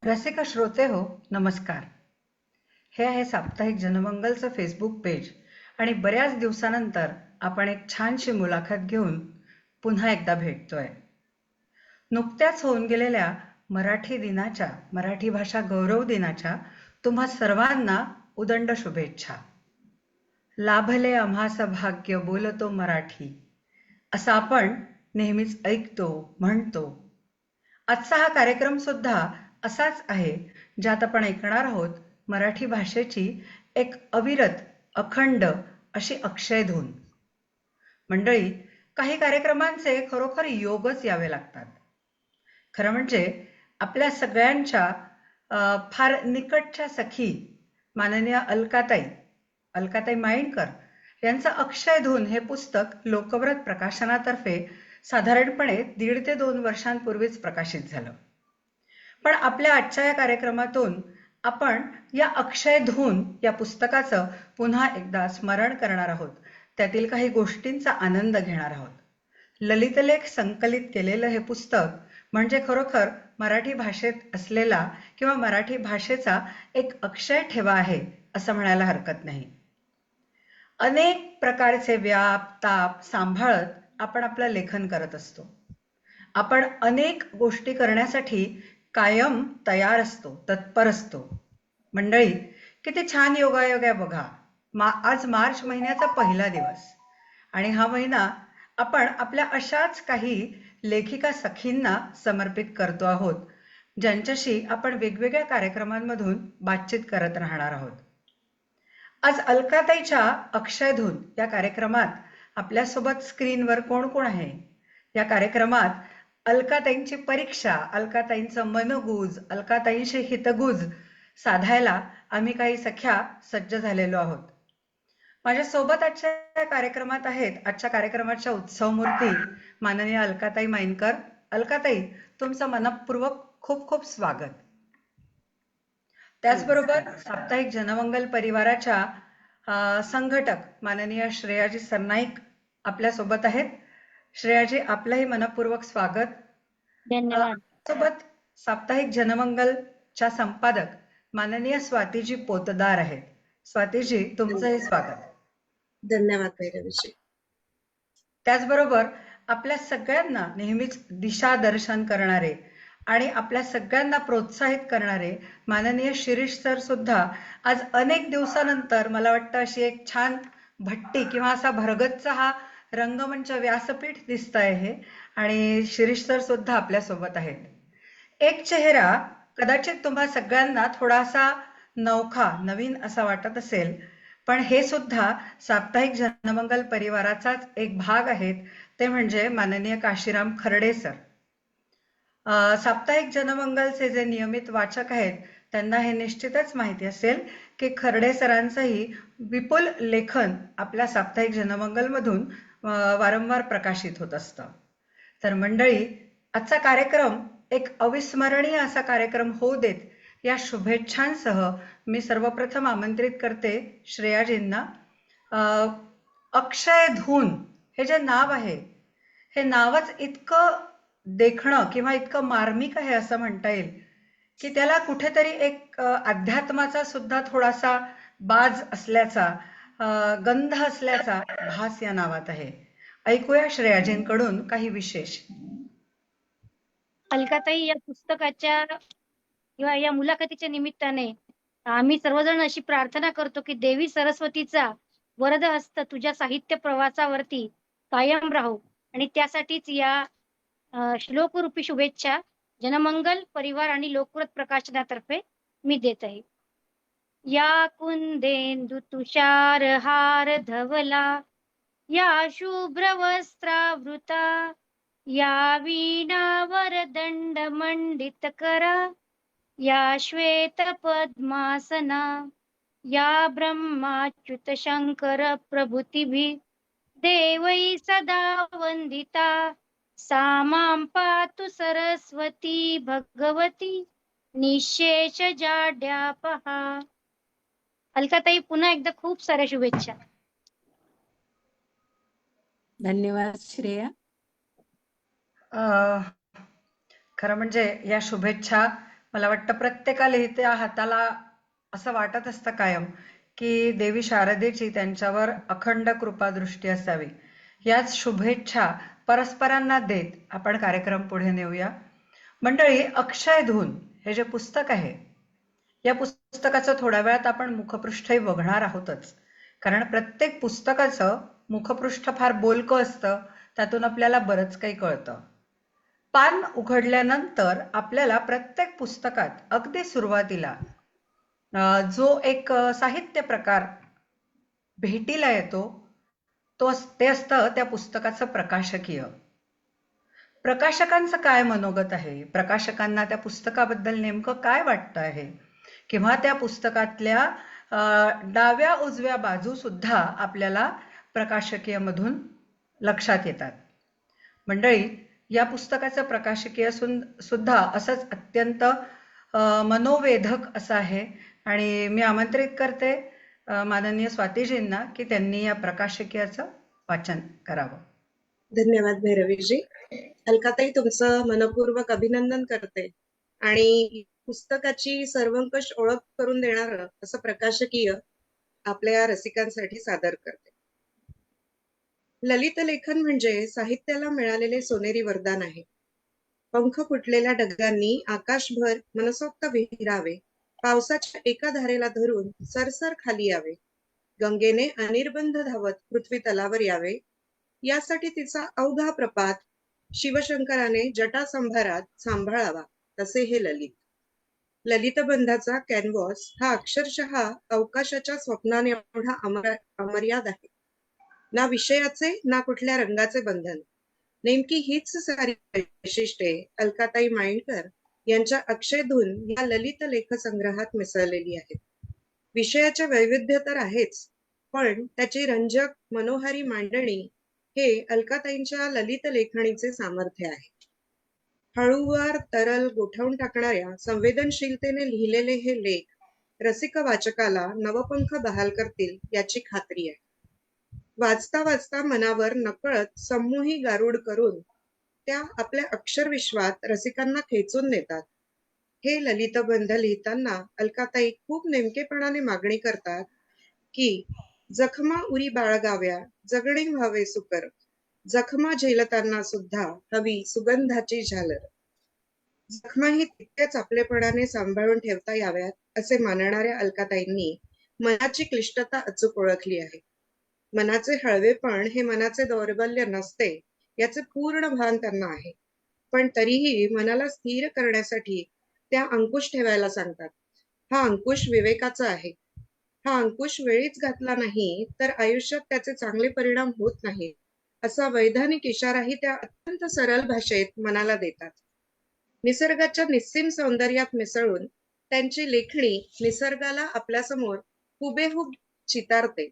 रसिक श्रोते हो, नमस्कार. हे आहे साप्ताहिक जनमंगलचं फेसबुक पेज आणि बऱ्याच दिवसानंतर आपण एक छानशी मुलाखत घेऊन पुन्हा एकदा भेटतोय. नुकत्याच होऊन गेलेल्या मराठी भाषा गौरव दिनाच्या तुम्हा सर्वांना उदंड शुभेच्छा. लाभले आम्हास भाग्य बोलतो मराठी, असं आपण नेहमीच ऐकतो, म्हणतो. आजचा हा कार्यक्रम सुद्धा असाच आहे, ज्यात आपण ऐकणार आहोत मराठी भाषेची एक अविरत, अखंड अशी अक्षयधून. मंडळी, काही कार्यक्रमांचे खरोखर योगच यावे लागतात. खरं म्हणजे आपल्या सगळ्यांच्या फार निकटच्या सखी माननीय अलकाताई मायंडकर यांचं अक्षयधून हे पुस्तक लोकव्रत प्रकाशनातर्फे साधारणपणे 1.5 ते 2 वर्षांपूर्वीच प्रकाशित झालं. पण आपल्या आजच्या या कार्यक्रमातून आपण या अक्षयधून या पुस्तकाचं पुन्हा एकदा स्मरण करणार आहोत. त्यातील काही गोष्टींचा आनंद घेणार आहोत. ललितलेख संकलित केलेलं हे पुस्तक म्हणजे खरोखर मराठी भाषेत असलेला किंवा मराठी भाषेचा एक अक्षय ठेवा आहे असं म्हणायला हरकत नाही. अनेक प्रकारचे व्याप ताप सांभाळत आपण आपलं लेखन करत असतो. आपण अनेक गोष्टी करण्यासाठी कायम तयार असतो, तत्पर असतो. मंडळी, किती छान योगायोग आहे बघा. आज मार्च महिन्याचा पहिला दिवस आणि हा महिना आपण आपल्या अशाच काही लेखिका सखींना समर्पित करतो आहोत, ज्यांच्याशी आपण वेगवेगळ्या कार्यक्रमांमधून बातचीत करत राहणार आहोत. आज अलकाताईच्या अक्षयधून या कार्यक्रमात आपल्यासोबत स्क्रीनवर कोण कोण आहे? या कार्यक्रमात अलकाताईंची परीक्षा, अलकाताईंचं मनगूज, अलकाताईंशी हितगुज साधायला आम्ही काही सख्या सज्ज झालेलो आहोत. माझ्यासोबत आजच्या कार्यक्रमात आहेत आजच्या कार्यक्रमाच्या उत्सवमूर्ती माननीय अलकाताई मायंडकर. अलकाताई, तुमचं मनःपूर्वक खूप खूप स्वागत. त्याचबरोबर साप्ताहिक जनमंगल परिवाराच्या संघटक माननीय श्रेयाजी सरनाईक आपल्या सोबत आहेत. श्रेयाजी, आपलंही मनःपूर्वक स्वागत. धन्यवाद. सोबत साप्ताहिक जनमंगलच्या संपादक माननीय स्वातीजी पोतदार आहेत. स्वातीजी, तुमचंही स्वागत. धन्यवाद भैरवीजी. त्याचबरोबर आपल्या सगळ्यांना नेहमीच दिशादर्शन करणारे आणि आपल्या सगळ्यांना प्रोत्साहित करणारे माननीय शिरीष सर सुद्धा आज अनेक दिवसानंतर, मला वाटतं अशी एक छान भट्टी किंवा असा भरगतचा हा रंगमंच व्यासपीठ दिसतंय हे, आणि शिरीष सर सुद्धा आपल्या सोबत आहेत. एक चेहरा कदाचित तुम्हा सगळ्यांना थोडासा नवखा, नवीन असा वाटत असेल, पण हे सुद्धा साप्ताहिक जनमंगल परिवाराचाच एक भाग आहेत. ते म्हणजे माननीय काशीराम खर्डे सर. साप्ताहिक जनमंगलचे जे नियमित वाचक आहेत त्यांना हे निश्चितच माहिती असेल की खर्डे सरांचंही विपुल लेखन आपल्या साप्ताहिक जनमंगलमधून वारंवार प्रकाशित होत असतं. तर मंडळी, आजचा कार्यक्रम एक अविस्मरणीय असा कार्यक्रम होऊ देत या शुभेच्छांसह मी सर्वप्रथम आमंत्रित करते श्रेयाजींना. अक्षयधून हे जे नाव आहे, हे नावच इतकं देखणं किंवा इतकं मार्मिक आहे असं म्हणता येईल की त्याला कुठेतरी एक अध्यात्माचा सुद्धा थोडासा बाज असल्याचा, गंध असल्याचा भास या नावात आहे. ऐकूया श्रेयाजींकडून काही विशेष. अलकाताई, या पुस्तकाच्या किंवा या मुलाखतीच्या निमित्ताने आम्ही सर्वजण अशी प्रार्थना करतो की देवी सरस्वतीचा वरद हस्त तुझ्या साहित्य प्रवासावरती कायम राहो, आणि त्यासाठीच या श्लोकरूपी शुभेच्छा जनमंगल परिवार आणि लोकव्रत प्रकाशनातर्फे मी देत आहे. या कुंदेंदु तुषार हार धवला, या शुभ्र वस्त्रावृता, या वीणावर दंड मंडित करा, या श्वेत पद्मासना, या ब्रह्माच्युत शंकर प्रभृतिभिः देवै सदा वंदिता, सा मां पातु सरस्वती भगवती निशेष जाड्यापहा. अलकाताई, पुन्हा एकदा खूप साऱ्या शुभेच्छा. धन्यवाद श्रेया. खरं म्हणजे या शुभेच्छा मला वाटतं प्रत्येकाला त्या हाताला असं वाटत असतं कायम की देवी शारदेची त्यांच्यावर अखंड कृपादृष्टी असावी. याच शुभेच्छा परस्परांना देत आपण कार्यक्रम पुढे नेऊया. मंडळी, अक्षय धून हे जे पुस्तक आहे, या पुस्तकाचं थोड्या वेळात आपण मुखपृष्ठही बघणार आहोतच, कारण प्रत्येक पुस्तकाचं मुखपृष्ठ फार बोलकं असतं. त्यातून आपल्याला बरंच काही कळतं. पान उघडल्यानंतर आपल्याला प्रत्येक पुस्तकात अगदी सुरुवातीला जो एक साहित्य प्रकार भेटीला येतो ते असतं त्या पुस्तकाचं प्रकाशकीय. प्रकाशकांचं काय मनोगत आहे, प्रकाशकांना त्या पुस्तकाबद्दल नेमकं काय वाटतं आहे, किंवा त्या पुस्तकातल्या डाव्या उजव्या बाजू सुद्धा आपल्याला प्रकाशकीयमधून लक्षात येतात. मंडळी, या पुस्तकाचं प्रकाशकीय सुद्धा असंच अत्यंत मनोवेधक असं आहे आणि मी आमंत्रित करते माननीय स्वातीजींना की त्यांनी या प्रकाशकीयाचं वाचन करावं. धन्यवाद भैरवीजी. अलकाताई, तुमचं मनपूर्वक अभिनंदन करते आणि पुस्तकाची सर्वंकष ओळख करून देणारं असं प्रकाशकीय आपल्या रसिकांसाठी सादर करते. ललित लेखन म्हणजे साहित्याला मिळालेले सोनेरी वरदान आहे. पंख फुटलेल्या ढगांनी आकाशभर मनसोक्त विहिरावे, पावसाच्या एका धारेला धरून सरसर खाली यावे, गंगेने अनिर्बंध धावत पृथ्वी तलावर यावे, यासाठी तिचा अवघा प्रपात शिवशंकराने जटासंभारात सांभाळावा, तसे हे ललित. ललितबंधाचा कॅनव्हास हा अक्षरशः अवकाशाच्या स्वप्नाने एवढा अमर्याद आहे. ना विषयाचे ना कुठल्या रंगाचे बंधन. नेमकी हीच सारी वैशिष्ट्ये अलकाताई माइंडकर यांच्या अक्षयधून या ललित लेख संग्रहात मिसळलेली आहेत. विषयाचे वैविध्य तर आहेच, पण त्याची रंजक मनोहारी मांडणी हे अलकाताईंच्या ललित लेखणीचे सामर्थ्य आहे. हळूवार तरल गोठवून टाकणाऱ्या संवेदनशीलतेने लिहिलेले हे लेख रसिक वाचकाला नवपंख बहाल करतील याची खात्री आहे. वाचता वाचता मनावर नकळत संमोही गारुड करून त्या आपल्या अक्षरविश्वात रसिकांना खेचून नेतात. हे ललितबंध लिहिताना अलकाताई खूप नेमकेपणाने मागणी करतात की जखमा उरी बाळगाव्या, जगणे व्हावे सुकर, जखमा झेलताना सुद्धा हवी सुगंधाची झालर. जखमाही तितक्याच आपलेपणाने सांभाळून ठेवता याव्यात असे मानणाऱ्या अलकाताईंनी मनाची क्लिष्टता अचूक ओळखली आहे. मनाचे हळवेपण हे मनाचे दौर्बल्य नसते याचे पूर्ण भान त्यांना आहे, पण तरीही मनाला स्थिर करण्यासाठी त्या अंकुश ठेवायला सांगतात. हा अंकुश विवेकाचा आहे. हा अंकुश वेळीच घातला नाही तर आयुष्यात त्याचे चांगले परिणाम होत नाहीत, असा वैधानिक इशाराही त्या अत्यंत सरळ भाषेत मनाला देतात. निसर्गाच्या निस्सीम सौंदर्यात मिसळून त्यांची लेखणी निसर्गाला आपल्यासमोर हुबेहूब चितारते.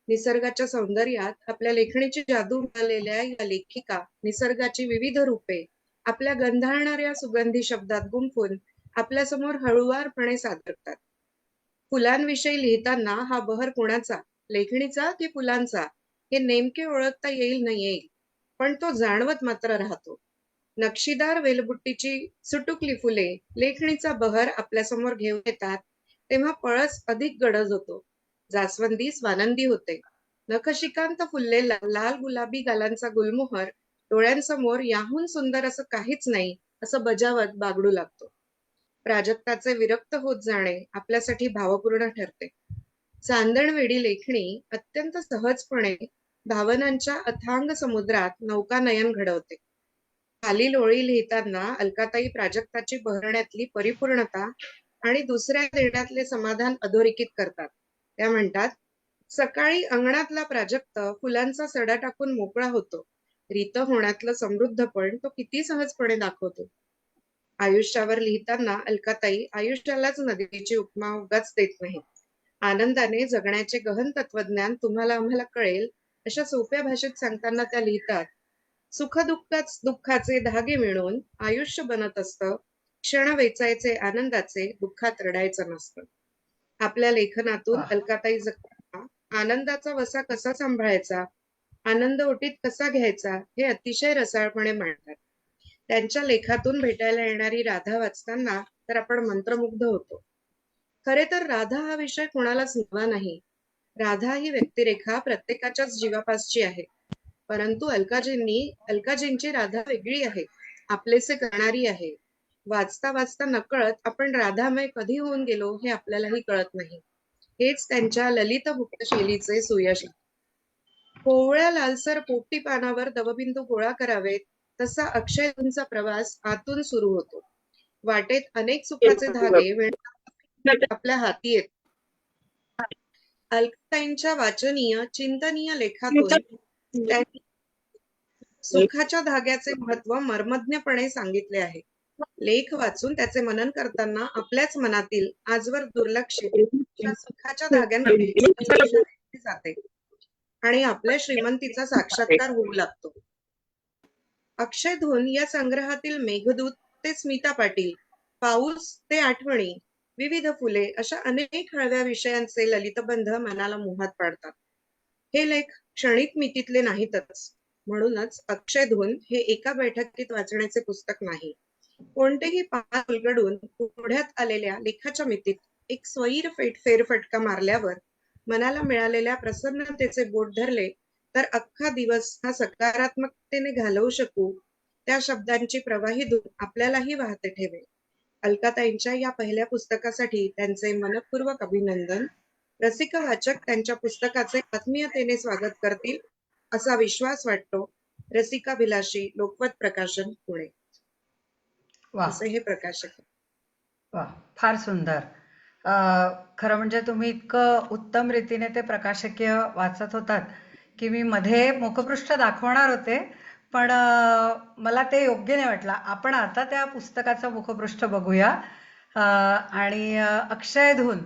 निसर्गाच्या सौंदर्यात आपल्या लेखणीची जादू मिळालेल्या या लेखिका निसर्गाची विविध रूपे आपल्या गंधाळणाऱ्या सुगंधी शब्दात गुंफून आपल्यासमोर हळुवारपणे सादर करतात. फुलांविषयी लिहिताना हा बहर कुणाचा, लेखणीचा की फुलांचा, हे नेमके ओळखता येईल न येईल, पण तो जाणवत मात्र राहतो. नक्षीदार वेलबुट्टीची सुटुकली फुले लेखणीचा बहर आपल्यासमोर घेऊन येतात तेव्हा पळस अधिक गडद होतो. जास्वंदी स्वानंदी होते. नखशिकांत फुललेला लाल गुलाबी गालांचा गुलमोहर डोळ्यांसमोर याहून सुंदर असं काहीच नाही असं बजावत बागडू लागतो. प्राजक्ताचे विरक्त होत जाणे आपल्यासाठी भावपूर्ण ठरते. चांदणवेडी लेखणी अत्यंत सहजपणे भावनांच्या अथांग समुद्रात नौकानयन घडवते. खालील ओळी लिहिताना अलकाताई प्राजक्ताची बहरण्यातली परिपूर्णता आणि दुसऱ्या देण्यातले समाधान अधोरेखित करतात. त्या म्हणतात, सकाळी अंगणातला प्राजक्त फुलांचा सडा टाकून मोकळा होतो. रीत होण्यातलं समृद्धपण तो किती सहजपणे दाखवतो. आयुष्यावर लिहिताना अलकाताई आयुष्यालाच नदीची उपमा उगाच देत नाही. आनंदाने जगण्याचे गहन तत्वज्ञान तुम्हाला आम्हाला कळेल अशा सोप्या भाषेत सांगताना त्या लिहितात, दुःखाचे धागे मिळून आयुष्य बनत असतं. क्षण वेचायचे आनंदाचे, दुःखात रडायचं नसतं. आपल्या लेखनातून अलकाताई जगताना आनंदाचा वसा कसा सांभाळायचा, आनंद ओटीत कसा घ्यायचा हे अतिशय रसाळपणे मांडतात. त्यांच्या लेखातून भेटायला येणारी राधा वाचताना तर आपण मंत्रमुग्ध होतो. खरे तर राधा हा विषय कोणालाच नवा नाही. राधा ही व्यक्तिरेखा प्रत्येकाच्याच जीवापासची आहे. परंतु अलकाजींची राधा वेगळी आहे, आपलेसे करणारी आहे. वाचता वाचता नकळत आपण राधामय कधी होऊन गेलो हे आपल्यालाही कळत नाही. हेच त्यांच्या ललितगुप्त शैलीचे सुयश आहे. कोवळ्या लालसर पोपटी पानावर दवबिंदू गोळा करावेत, तसा अक्षयचा प्रवास आतून सुरू होतो. वाटेत अनेक सुखाचे धागे विणत आपल्या हाती येत. अलकाताईंच्या वाचनीय चिंतनीय लेखातून त्यांनी सुखाच्या धाग्याचे महत्व मर्मज्ञपणे सांगितले आहे. लेख वाचून त्याचे मनन करताना आपल्याच मनातील आजवर दुर्लक्षित त्या सुखाच्या धाग्यांकडे जाते आणि आपल्या श्रीमंतीचा साक्षात्कार होऊ लागतो. अक्षयधून या संग्रहातील मेघदूत ते स्मिता पाटील, पाऊस ते आठवणी, विविध फुले अशा अनेक हळव्या विषयांचे ललितबंध मनाला मोहात पाडतात. हे लेख क्षणिक मितीतले नाहीतच. म्हणूनच अक्षयधून हे एका बैठकीत वाचण्याचे पुस्तक नाही. कोणतेही पान उलगडून पुढ्यात आलेल्या लेखाच्या मितीत एक स्वैर फेरफटका मारल्यावर मनाला मिळालेल्या प्रसन्नतेचे बोट धरले तर अख्खा दिवस हा सकारात्मकतेने घालवू शकू, त्या शब्दांची प्रवाही धून आपल्यालाही वाहते ठेवेल. अलकाताईंच्या या पहिल्या पुस्तकासाठी त्यांचे मनपूर्वक अभिनंदन. रसिक वाचक त्यांच्या पुस्तकाचे आत्मीयतेने स्वागत करतील असा विश्वास वाटतो. रसिकाभिलाषी, लोकवत प्रकाशन, पुणे. वा असे हे प्रकाशक आहेत. वा, फार सुंदर. खरं म्हणजे तुम्ही इतकं उत्तम रीतीने ते प्रकाशकीय वाचत होतात की मी मध्ये मुखपृष्ठ दाखवणार होते, पण मला ते योग्य नाही वाटलं. आपण आता त्या पुस्तकाचं मुखपृष्ठ बघूया. आणि अक्षयधून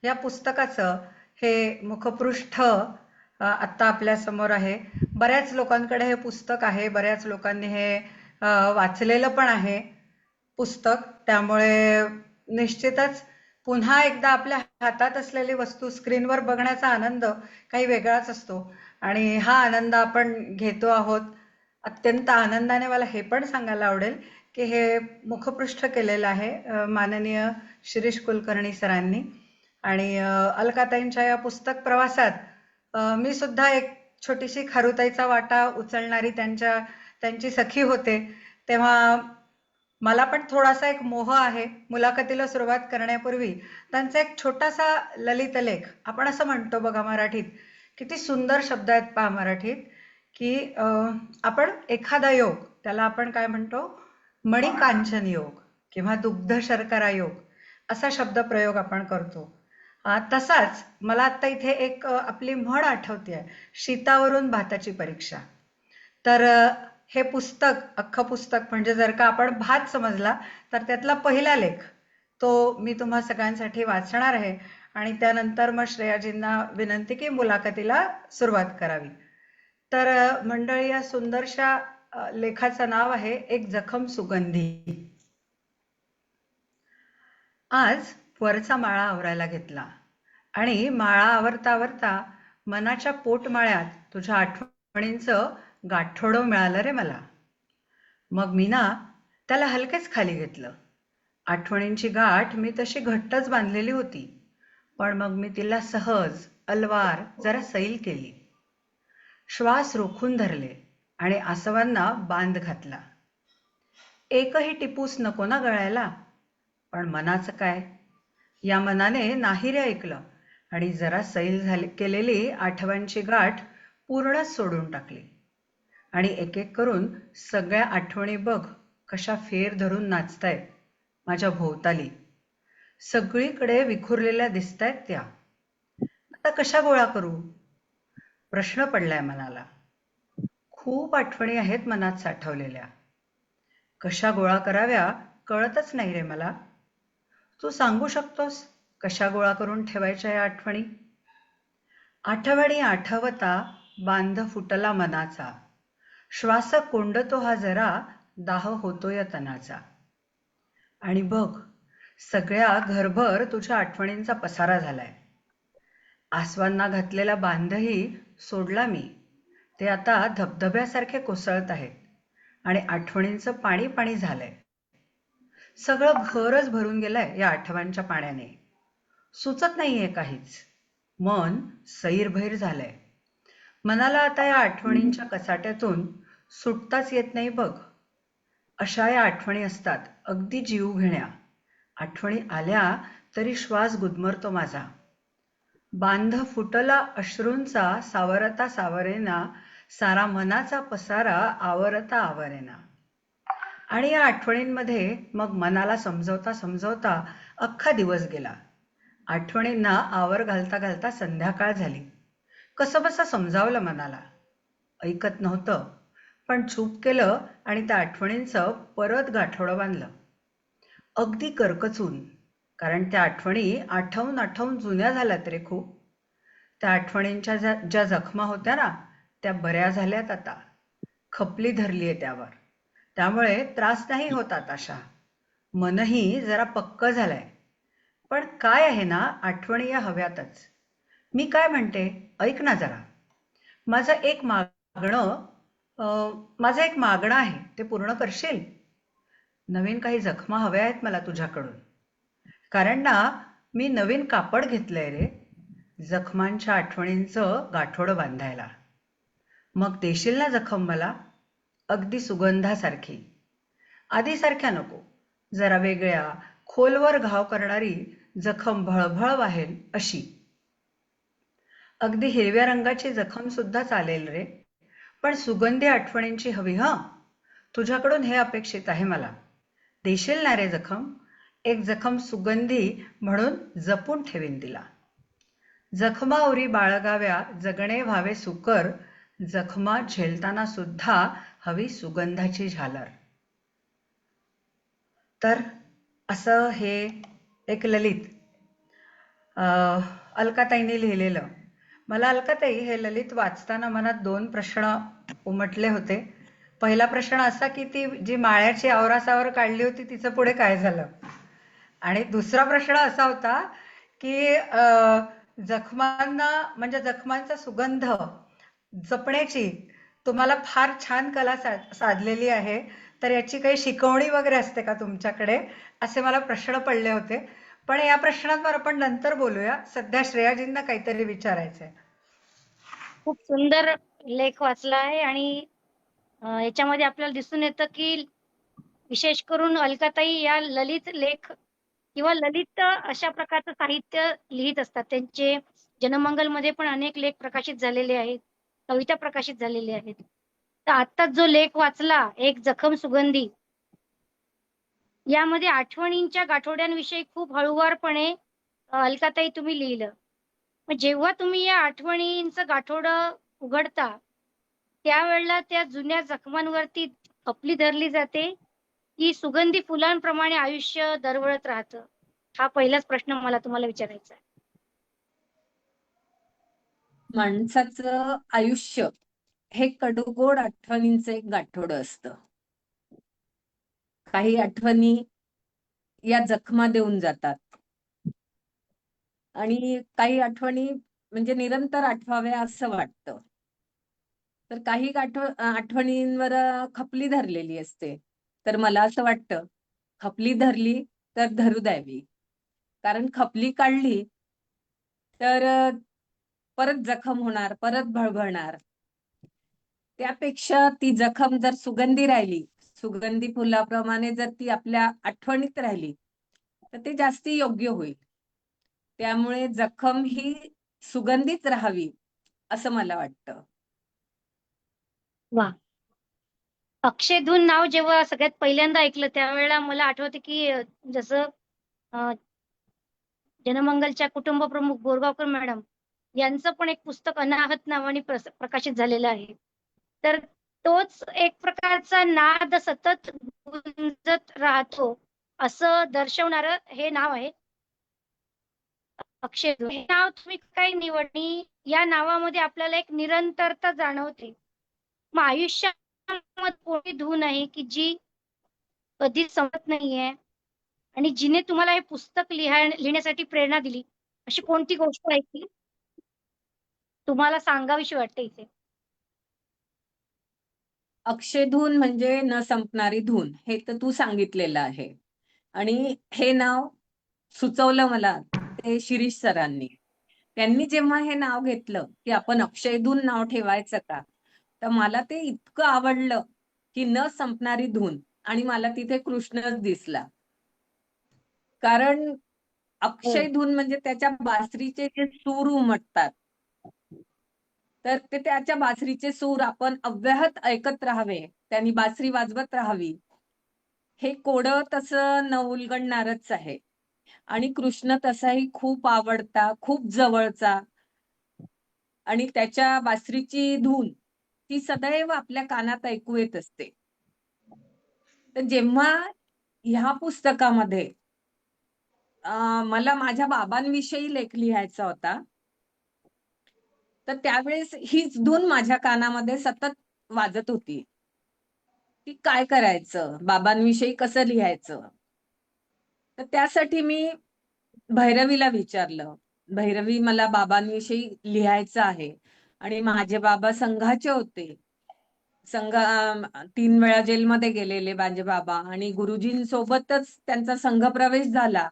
या पुस्तकाचं हे मुखपृष्ठ आत्ता आपल्या समोर आहे. बऱ्याच लोकांकडे हे पुस्तक आहे, बऱ्याच लोकांनी हे वाचलेलं पण आहे पुस्तक. त्यामुळे निश्चितच पुन्हा एकदा आपल्या हातात असलेली वस्तू स्क्रीनवर बघण्याचा आनंद काही वेगळाच असतो आणि हा आनंद आपण घेतो आहोत. अत्यंत आनंदाने मला हे पण सांगायला आवडेल की हे मुखपृष्ठ केलेलं आहे माननीय शिरीष कुलकर्णी सरांनी. आणि अलकाताईंच्या या पुस्तक प्रवासात मी सुद्धा एक छोटीशी खारुताईचा वाटा उचलणारी त्यांची सखी होते. तेव्हा मला पण थोडासा एक मोह आहे. मुलाखतीला सुरुवात करण्यापूर्वी त्यांचा एक छोटासा ललित लेख, आपण असं म्हणतो बघा मराठीत, किती सुंदर शब्द आहेत पहा मराठीत, की आपण एखादा योग, त्याला आपण काय म्हणतो, मणिकांचन योग किंवा दुग्ध शर्करा योग असा शब्द प्रयोग आपण करतो. तसाच मला आता इथे एक आपली म्हण आठवते, शीतावरून भाताची परीक्षा. तर हे पुस्तक, अख्खं पुस्तक म्हणजे जर का आपण भात समजला तर त्यातला पहिला लेख तो मी तुम्हा सगळ्यांसाठी वाचणार आहे आणि त्यानंतर मग श्रेयाजींना विनंती की मुलाखतीला सुरुवात करावी. तर मंडळी, या सुंदरशा लेखाचं नाव आहे एक जखम सुगंधी. आज वरचा माळा आवरायला घेतला आणि माळा आवरता आवरता मनाच्या पोटमाळ्यात तुझ्या आठवणींचं गाठोडं मिळालं रे मला. मग मी ना त्याला हलकेच खाली घेतलं. आठवणींची गाठ मी तशी घट्टच बांधलेली होती, पण मग मी तिला सहज अलवार जरा सैल केली. श्वास रोखून धरले आणि आसवांना बांध घातला. एकही टिपूस नको ना गळायला. पण मनाचं काय, या मनाने नाही रे ऐकलं आणि जरा सैल केलेली आठवणींची गाठ पूर्णच सोडून टाकली. आणि एक एक करून सगळ्या आठवणी बघ कशा फेर धरून नाचतायत माझ्या भोवताली. सगळीकडे विखुरलेल्या दिसतायत त्या. आता कशा गोळा करू, प्रश्न पडलाय मनाला. खूप आठवणी आहेत मनात साठवलेल्या. कशा गोळा कराव्या कळतच नाही रे मला. तू सांगू शकतोस कशा गोळा करून ठेवायच्या या आठवणी? आठवणी आठवता बांध फुटला मनाचा, श्वास कोंडतो हा जरा दाह होतोय तनाचा. आणि बघ, सगळ्या घरभर तुझ्या आठवणींचा पसारा झालाय. आसवांना घातलेला बांधही सोडला मी, ते आता धबधब्यासारखे कोसळत आहेत आणि आठवणींचं पाणी पाणी झालंय. सगळं घरच भरून गेलंय या आठवणींच्या पाण्याने. सुचत नाहीये काहीच. मन सैरभैर झालंय. मनाला आता या आठवणींच्या कचाट्यातून सुटताच येत नाही बघ. अशा या आठवणी असतात अगदी जीवघेण्या. आठवणी आल्या तरी श्वास गुदमरतो माझा. बांध फुटला अश्रूंचा सावरता सावरेना, सारा मनाचा पसारा आवरता आवरेना. आणि या आठवणींमध्ये मग मनाला समजवता समजवता अख्खा दिवस गेला. आठवणींना आवर घालता घालता संध्याकाळ झाली. कसं बसं समजावलं मनाला. ऐकत नव्हतं, पण चूप केलं आणि त्या आठवणींचं परत गाठोडं बांधलं. अगदी करकचून, कारण त्या आठवणी आठवून आठवून जुन्या झाल्यात रे खूप. त्या आठवणींच्या ज्या जखमा होत्या ना, त्या बऱ्या झाल्यात आता. खपली धरलीये त्यावर. त्यामुळे त्रास नाही होत आताशा. मनही जरा पक्क झालंय. पण काय आहे ना, आठवणी या हव्यातच. मी काय म्हणते, ऐक ना जरा. माझं एक मागणं माझं एक मागणं आहे, ते पूर्ण करशील? नवीन काही जखमा हव्या आहेत मला तुझ्याकडून. कारण ना, मी नवीन कापड घेतलंय रे, जखमांच्या आठवणींचं गाठोडं बांधायला. मग देशील ना जखम मला? अगदी सुगंधासारखी. आधीसारख्या नको, जरा वेगळ्या, खोलवर घाव करणारी जखम भळभळ वाहेल अशी. अगदी हिरव्या रंगाची जखम सुद्धा चालेल रे, पण सुगंधी आठवणींची हवी हं. तुझ्याकडून हे अपेक्षित आहे मला. देशील ना रे जखम? एक जखम सुगंधी म्हणून जपून ठेवीन तिला. जखमावरी बाळगाव्या जगणे व्हावे सुकर, जखमा झेलताना सुद्धा हवी सुगंधाची झालर. तर असं हे एक ललित अलकाताईंनी लिहिलेलं. मला अलकाताई हे ललित वाचताना मनात 2 प्रश्न उमटले होते. पहिला प्रश्न असा की ती जी माळ्याची आवरासावर काढली होती तिचं पुढे काय झालं? आणि दुसरा प्रश्न असा होता की जखमांना म्हणजे जखमांचा सुगंध जपण्याची तुम्हाला फार छान कला साधलेली आहे, तर याची काही शिकवणी वगैरे असते का तुमच्याकडे, असे मला प्रश्न पडले होते. पण या प्रश्नांवर आपण नंतर बोलूया. सध्या श्रेयाजींना काहीतरी विचारायचंय. खूप सुंदर लेख वाचला आहे आणि याच्यामध्ये आपल्याला दिसून येतं की विशेष करून अलकाताई या ललित लेख किंवा ललित अशा प्रकारचं साहित्य लिहित असतात. त्यांचे जनमंगलमध्ये पण अनेक लेख प्रकाशित झालेले आहेत, कविता प्रकाशित झालेल्या आहेत. तर आत्ताच जो लेख वाचला, एक जखम सुगंधी, यामध्ये आठवणींच्या गाठोड्यांविषयी खूप हळूवारपणे अलकाताई तुम्ही लिहिलं. मग जेव्हा तुम्ही या आठवणींचं गाठोडं उघडता, त्यावेळेला त्या जुन्या जखमांवरती खपली धरली जाते की सुगंधी फुलांप्रमाणे आयुष्य दरवळत राहतं? हा पहिलाच प्रश्न मला तुम्हाला विचारायचा आहे. माणसाचं आयुष्य हे कडूगोड आठवणींचं एक गाठोडं असतं. काही आठवणी या जखमा देऊन जातात आणि काही आठवणी म्हणजे निरंतर आठवाव्या असं वाटतं. तर काही आठवणींवर खपली धरलेली असते. तर मला असं वाटतं, खपली धरली तर धरू द्यावी. कारण खपली काढली तर परत जखम होणार, परत भळभळणार. त्यापेक्षा ती जखम जर सुगंधी राहिली, सुगंधी फुलाप्रमाणे जर ती आपल्या आठवणीत राहिली, तर ते जास्ती योग्य होईल. त्यामुळे जखम ही सुगंधीच राहावी असं मला वाटतं. वा. अक्षयधून नाव जेव्हा सगळ्यात पहिल्यांदा ऐकलं त्यावेळेला मला आठवते की जसं जनमंगलच्या कुटुंब प्रमुख बोरगावकर मॅडम यांचं पण एक पुस्तक अनाहत नावाने प्रकाशित झालेलं आहे. तर तोच एक प्रकारचा नाद सतत गुंजत राहतो असं दर्शवणारं हे नाव आहे अक्षयधून. हे नाव तुम्ही काय निवडली? या नावामध्ये आपल्याला एक निरंतरता जाणवते. मग आयुष्यामध्ये कोणती धून आहे की जी कधीच संपत नाहीये आणि जिने तुम्हाला हे पुस्तक लिहिण्यासाठी प्रेरणा दिली, अशी कोणती गोष्ट आहे की तुम्हाला सांगावीशी वाटते इथे? अक्षयधून म्हणजे न संपणारी धून, हे तर तू सांगितलेलं आहे. आणि हे नाव सुचवलं मला ते शिरीष सरांनी. त्यांनी जेव्हा हे नाव घेतलं की आपण अक्षयधून नाव ठेवायचं का, तर मला ते इतकं आवडलं की न संपणारी धून, आणि मला तिथे कृष्णच दिसला. कारण अक्षय धून म्हणजे त्याच्या बासरीचे जे सूर उमटतात, तर ते त्याच्या बासरीचे सूर आपण अव्याहत ऐकत राहावे, त्यांनी बासरी वाजवत राहावी, हे कोडं तसं न उलगडणारच आहे. आणि कृष्ण तसाही खूप आवडता, खूप जवळचा, आणि त्याच्या बासरीची धून ती सदैव आपल्या कानात ऐकू येत असते. तर जेव्हा ह्या पुस्तकामध्ये मला माझ्या बाबांविषयी लेख लिहायचा होता, तर त्यावेळेस हीच धून माझ्या कानामध्ये सतत वाजत होती की काय करायचं, बाबांविषयी कसं लिहायचं. तर त्यासाठी मी भैरवीला विचारलं, भैरवी मला बाबांविषयी लिहायचं आहे. आणि माझे बाबा संघाचे होते. संघ 3 वेळा जेलमध्ये गेलेले माझे बाबा, आणि गुरुजींसोबतच त्यांचा संघ प्रवेश झाला.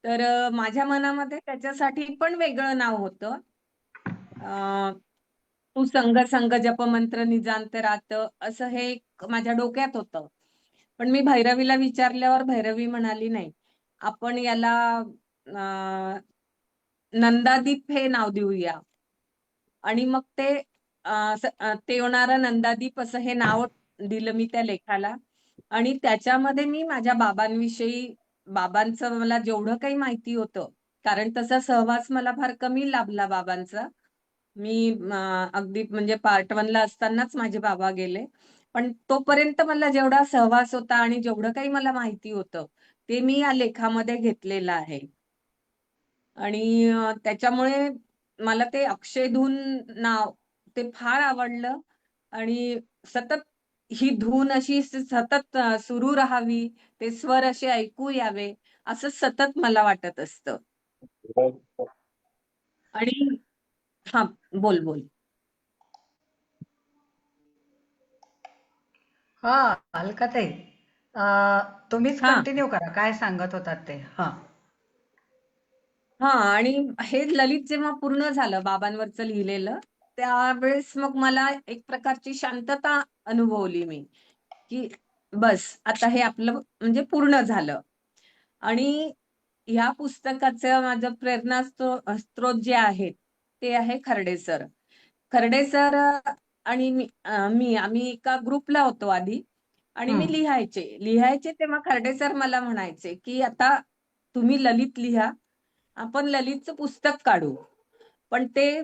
तर माझ्या मनामध्ये त्याच्यासाठी पण वेगळं नाव होतं. तू संघ संघ जप मंत्र निजांत राहत, असं हे एक माझ्या डोक्यात होतं. पण मी भैरवीला विचारल्यावर भैरवी म्हणाली, नाही, आपण याला नंदादीप हे नाव देऊया. आणि मग ते होणारा नंदादीप असं हे नाव दिलं मी त्या लेखाला. आणि त्याच्यामध्ये मी माझ्या बाबांविषयी, बाबांचं मला जेवढं काही माहिती होतं, कारण तसा सहवास मला फार कमी लाभला बाबांचा. मी अगदी म्हणजे पार्ट 1 ला असतानाच माझे बाबा गेले. पण तोपर्यंत मला जेवढा सहवास होता आणि जेवढं काही मला माहिती होतं, ते मी या लेखामध्ये घेतलेलं आहे. आणि त्याच्यामुळे मला ते अक्षयधून नाव ते फार आवडलं. आणि सतत ही धून अशी सतत सुरू राहावी, ते स्वर असे ऐकू यावे, असं सतत मला वाटत असतं. आणि हा, बोल बोल. हा, अलकाताई, तुम्हीच हा कंटिन्यू करा, काय सांगत होतात ते. हा. हा, आणि हे ललित जेव्हा पूर्ण झालं बाबांवरचं लिहिलेलं, त्यावेळेस मग मला एक प्रकारची शांतता अनुभवली मी, की बस आता हे आपलं म्हणजे पूर्ण झालं. आणि ह्या पुस्तकाचं माझं स्त्रोत जे आहेत ते आहे खर्डे सर. खर्डे सर आणि आम्ही एका ग्रुपला होतो आधी. आणि मी लिहायचे तेव्हा खर्डे सर मला म्हणायचे की आता तुम्ही ललित लिहा, आपण ललितचं पुस्तक काढू. पण ते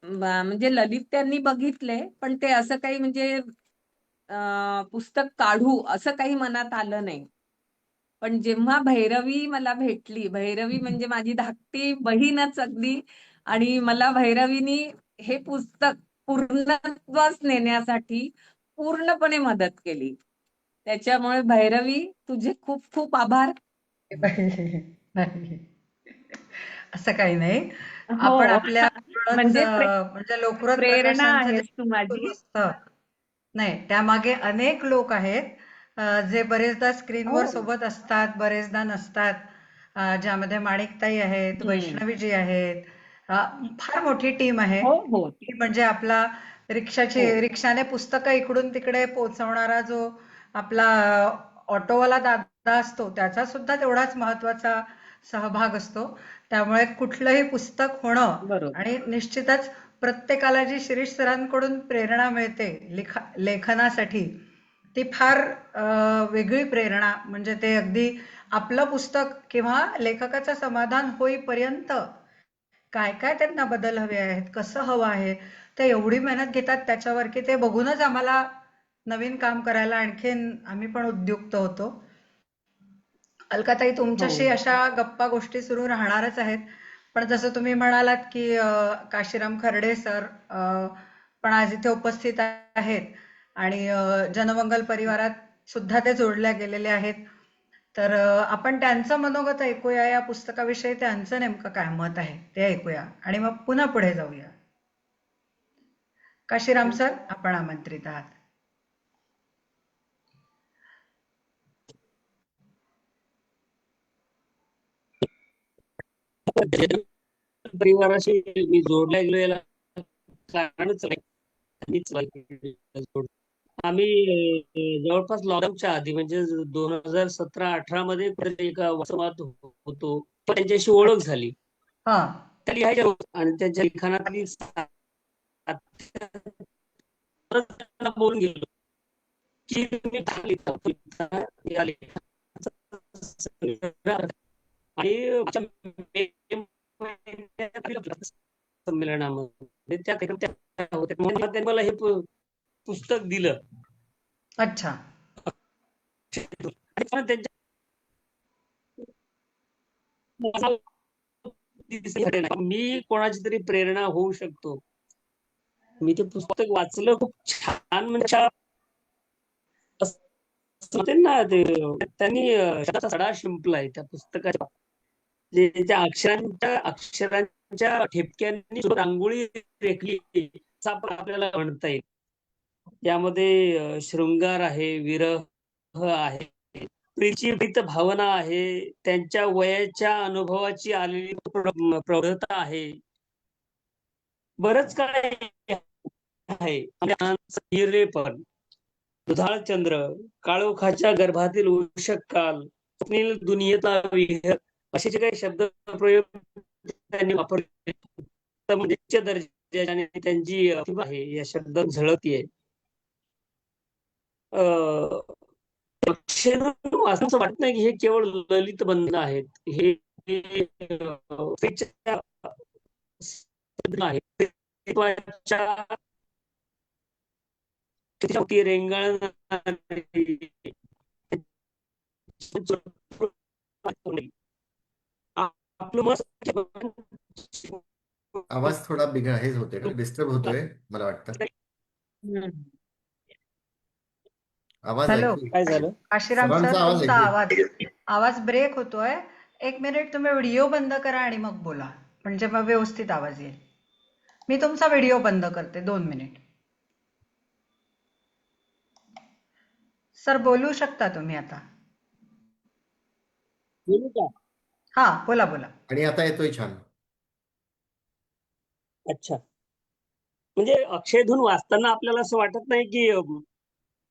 म्हणजे ललित त्यांनी बघितले, पण ते असं काही म्हणजे पुस्तक काढू असं काही मनात आलं नाही. पण जेव्हा भैरवी मला भेटली, भैरवी म्हणजे माझी धाकटी बहीणच अगदी, आणि मला भैरवीनी हे पुस्तक पूर्णत्वास नेण्यासाठी पूर्णपणे मदत केली. त्याच्यामुळे भैरवी, तुझे खूप खूप आभार. नाही, असं काही नाही. आपण हो. आपल्या म्हणजे म्हणजे लोकवृत्त प्रेरणा प्रकाशनचं जे आहेस तू सुरू माझी. असतं, नाही, त्यामागे अनेक लोक आहेत, जे बरेचदा स्क्रीनवर हो. सोबत असतात, बरेचदा नसतात. ज्यामध्ये माणिकताई आहेत, हम्म. वैष्णवीजी आहेत. फार मोठी टीम आहे. हो हो. ती म्हणजे आपला हो रिक्षाने पुस्तकं इकडून तिकडे पोहोचवणारा जो आपला ऑटोवाला दादा असतो, त्याचा सुद्धा तेवढाच महत्वाचा सहभाग असतो. त्यामुळे कुठलंही पुस्तक होणं, बरोबर. आणि निश्चितच प्रत्येकाला जी शिरीष सरांकडून प्रेरणा मिळते लेखनासाठी, ती फार वेगळी प्रेरणा. म्हणजे ते अगदी आपलं पुस्तक किंवा लेखकाचं समाधान होईपर्यंत काय काय त्यांना बदल हवे आहेत, कसं हवं आहे, ते एवढी मेहनत घेतात त्याच्यावर की ते बघूनच आम्हाला नवीन काम करायला आणखीन आम्ही पण उद्युक्त होतो. अलकाताई, हो तुमच्याशी अशा गप्पा गोष्टी सुरू राहणारच आहेत. पण जसं तुम्ही म्हणालात की काशीराम खर्डे सर पण आज इथे उपस्थित आहेत, आणि जनमंगल परिवारात सुद्धा ते जोडल्या गेलेले आहेत. तर आपण त्यांचं मनोगत ऐकूया, या पुस्तकाविषयी त्यांचं नेमकं काय मत आहे ते ऐकूया, आणि मग पुन्हा पुढे जाऊया. काशीराम सर, आपण आमंत्रित आहात. परिवाराशी मी जोडला गेलो याला कारणच नाही. मीच जोड- आम्ही जवळपास लॉकडाऊनच्या आधी म्हणजे 2017-18 मध्ये एका वास्तवात होतो, त्यांच्याशी ओळख झाली. हा. त्या लिहायच्या रोज आणि त्यांच्या लिखाणातली त्यांना बोलून गेलो की मी आणि संमेलनामध्ये त्या होत्या म्हणून त्यांनी मला हे पुस्तक दिलं. अच्छा. आणि पण त्यांच्या मी कोणाची तरी प्रेरणा होऊ शकतो. मी ते पुस्तक वाचलं, खूप छान म्हणजे ना ते त्यांनी शब्दाचा सडा शिंपलाय त्या पुस्तकाच्या. जे त्या अक्षरांच्या ठिपक्यांनी रांगोळी रेखली असं आपण आपल्याला म्हणता येईल. यामध्ये शृंगार आहे, विरह आहे, प्रीत भावना आहे, त्यांच्या वयाच्या अनुभवाची आलेली प्रौढता आहे, बरंच काय आहे. पण दुधाळ चंद्र, काळोखाच्या गर्भातील उषक काल, स्वप्नील दुनियेचा विहर, असे जे काही शब्द प्रयोग त्यांनी वापरले म्हणजे दर्जाची आणि त्यांची आहे या शब्दात झळकतीये. असं वाटत नाही की हे केवळ ललित बंधन आहेत. हे रेंगाळ आपलं मत आवाज थोडा हेच होतोय का, डिस्टर्ब होतोय मला वाटतं. आवाज हॅलो, ऐकू काय झालं? आशिराम सर, सर्वांचा आवाज तुमचा ऐकू आवाज ब्रेक होतोय. 1 मिनिट तुम्ही व्हिडिओ बंद करा आणि मग बोला, म्हणजे मग व्यवस्थित आवाज येईल. मी तुमचा व्हिडिओ बंद करते 2 मिनिट. सर बोलू शकता तुम्ही आता. बोलू का? हा, बोला बोला. आणि आता येतोय छान. अच्छा. म्हणजे अक्षयधून वाचताना आपल्याला असं वाटत नाही की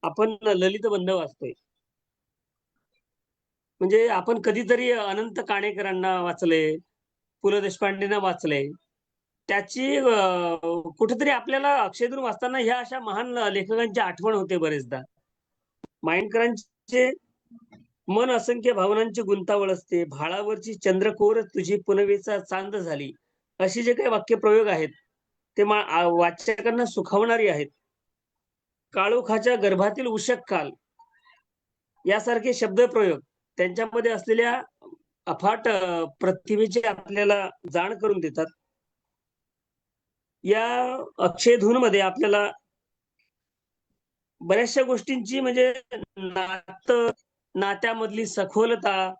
आपण ललित बंध वाचतोय. म्हणजे आपण कधीतरी अनंत काणेकरांना वाचले, पु ल देशपांडेंना वाचले. त्याची कुठेतरी आपल्याला अक्षयधून वाचताना ह्या अशा महान लेखकांची आठवण होते बरेचदा. माइंडकरांचे मन असंख्य भावनांची गुंतावळ असते, भाळावरची चंद्रकोर तुझी पुनवेचा चांद झाली, अशी जे काही वाक्यप्रयोग आहेत ते वाचकांना सुखावणारी आहेत. काळोखाच्या गर्भातील उषक काल यासारखे शब्दप्रयोग त्यांच्यामध्ये असलेल्या अफाट प्रतिभेची आपल्याला जाण करून देतात. या अक्षयधून मध्ये आपल्याला बऱ्याचशा गोष्टींची म्हणजे नात्यामधली सखोलता,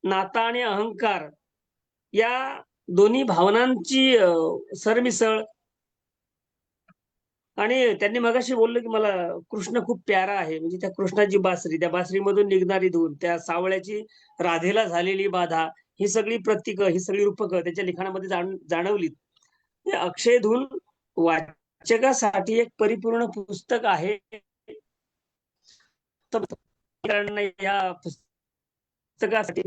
नाता आणि अहंकार या दोन्ही भावनांची सरमिसळ. आणि त्यांनी मगाशी बोललं की मला कृष्ण खूप प्यारा आहे, म्हणजे त्या कृष्णाची बासरी, त्या बासरीमधून निघणारी धून, त्या सावळ्याची राधेला झालेली बाधा, ही सगळी प्रतीकं, ही सगळी रूपकं त्याच्या लिखाणामध्ये जाणवलीत. हे अक्षयधून वाचकासाठी एक परिपूर्ण पुस्तक आहे. या पुस्तकासाठी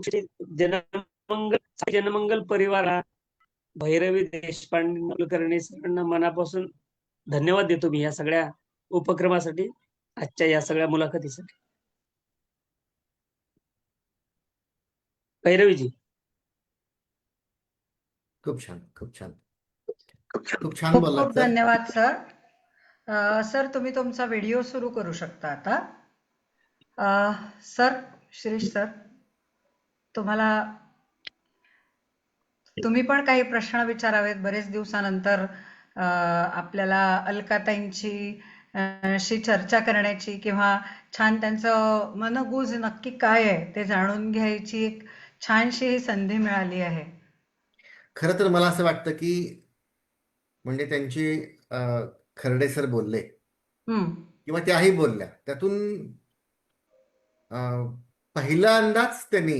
जनमंगल परिवार, भैरवी देशपांडे कुलकर्णी सरांना मनापासून धन्यवाद देतो मी या सगळ्या उपक्रमासाठी, आजच्या या सगळ्या मुलाखतीसाठी. भैरवीजी. खूप छान, खूप छान, खूप खूप बोललात खूप सर. धन्यवाद सर. सर तुम्ही तुमचा व्हिडिओ सुरू करू शकता आता. सर, शिरीष सर, तुम्ही पण काही प्रश्न विचारावेत. बरेच दिवसानंतर आपल्याला अलकाताईंची शी चर्चा करण्याची किंवा छान त्यांचं मनगूज नक्की काय आहे ते जाणून घ्यायची एक छानशी ही संधी मिळाली आहे. खरं तर मला असं वाटतं की म्हणजे त्यांची खर्डे सर बोलले किंवा त्याही बोलल्या, त्यातून पहिल्यांदाच त्यांनी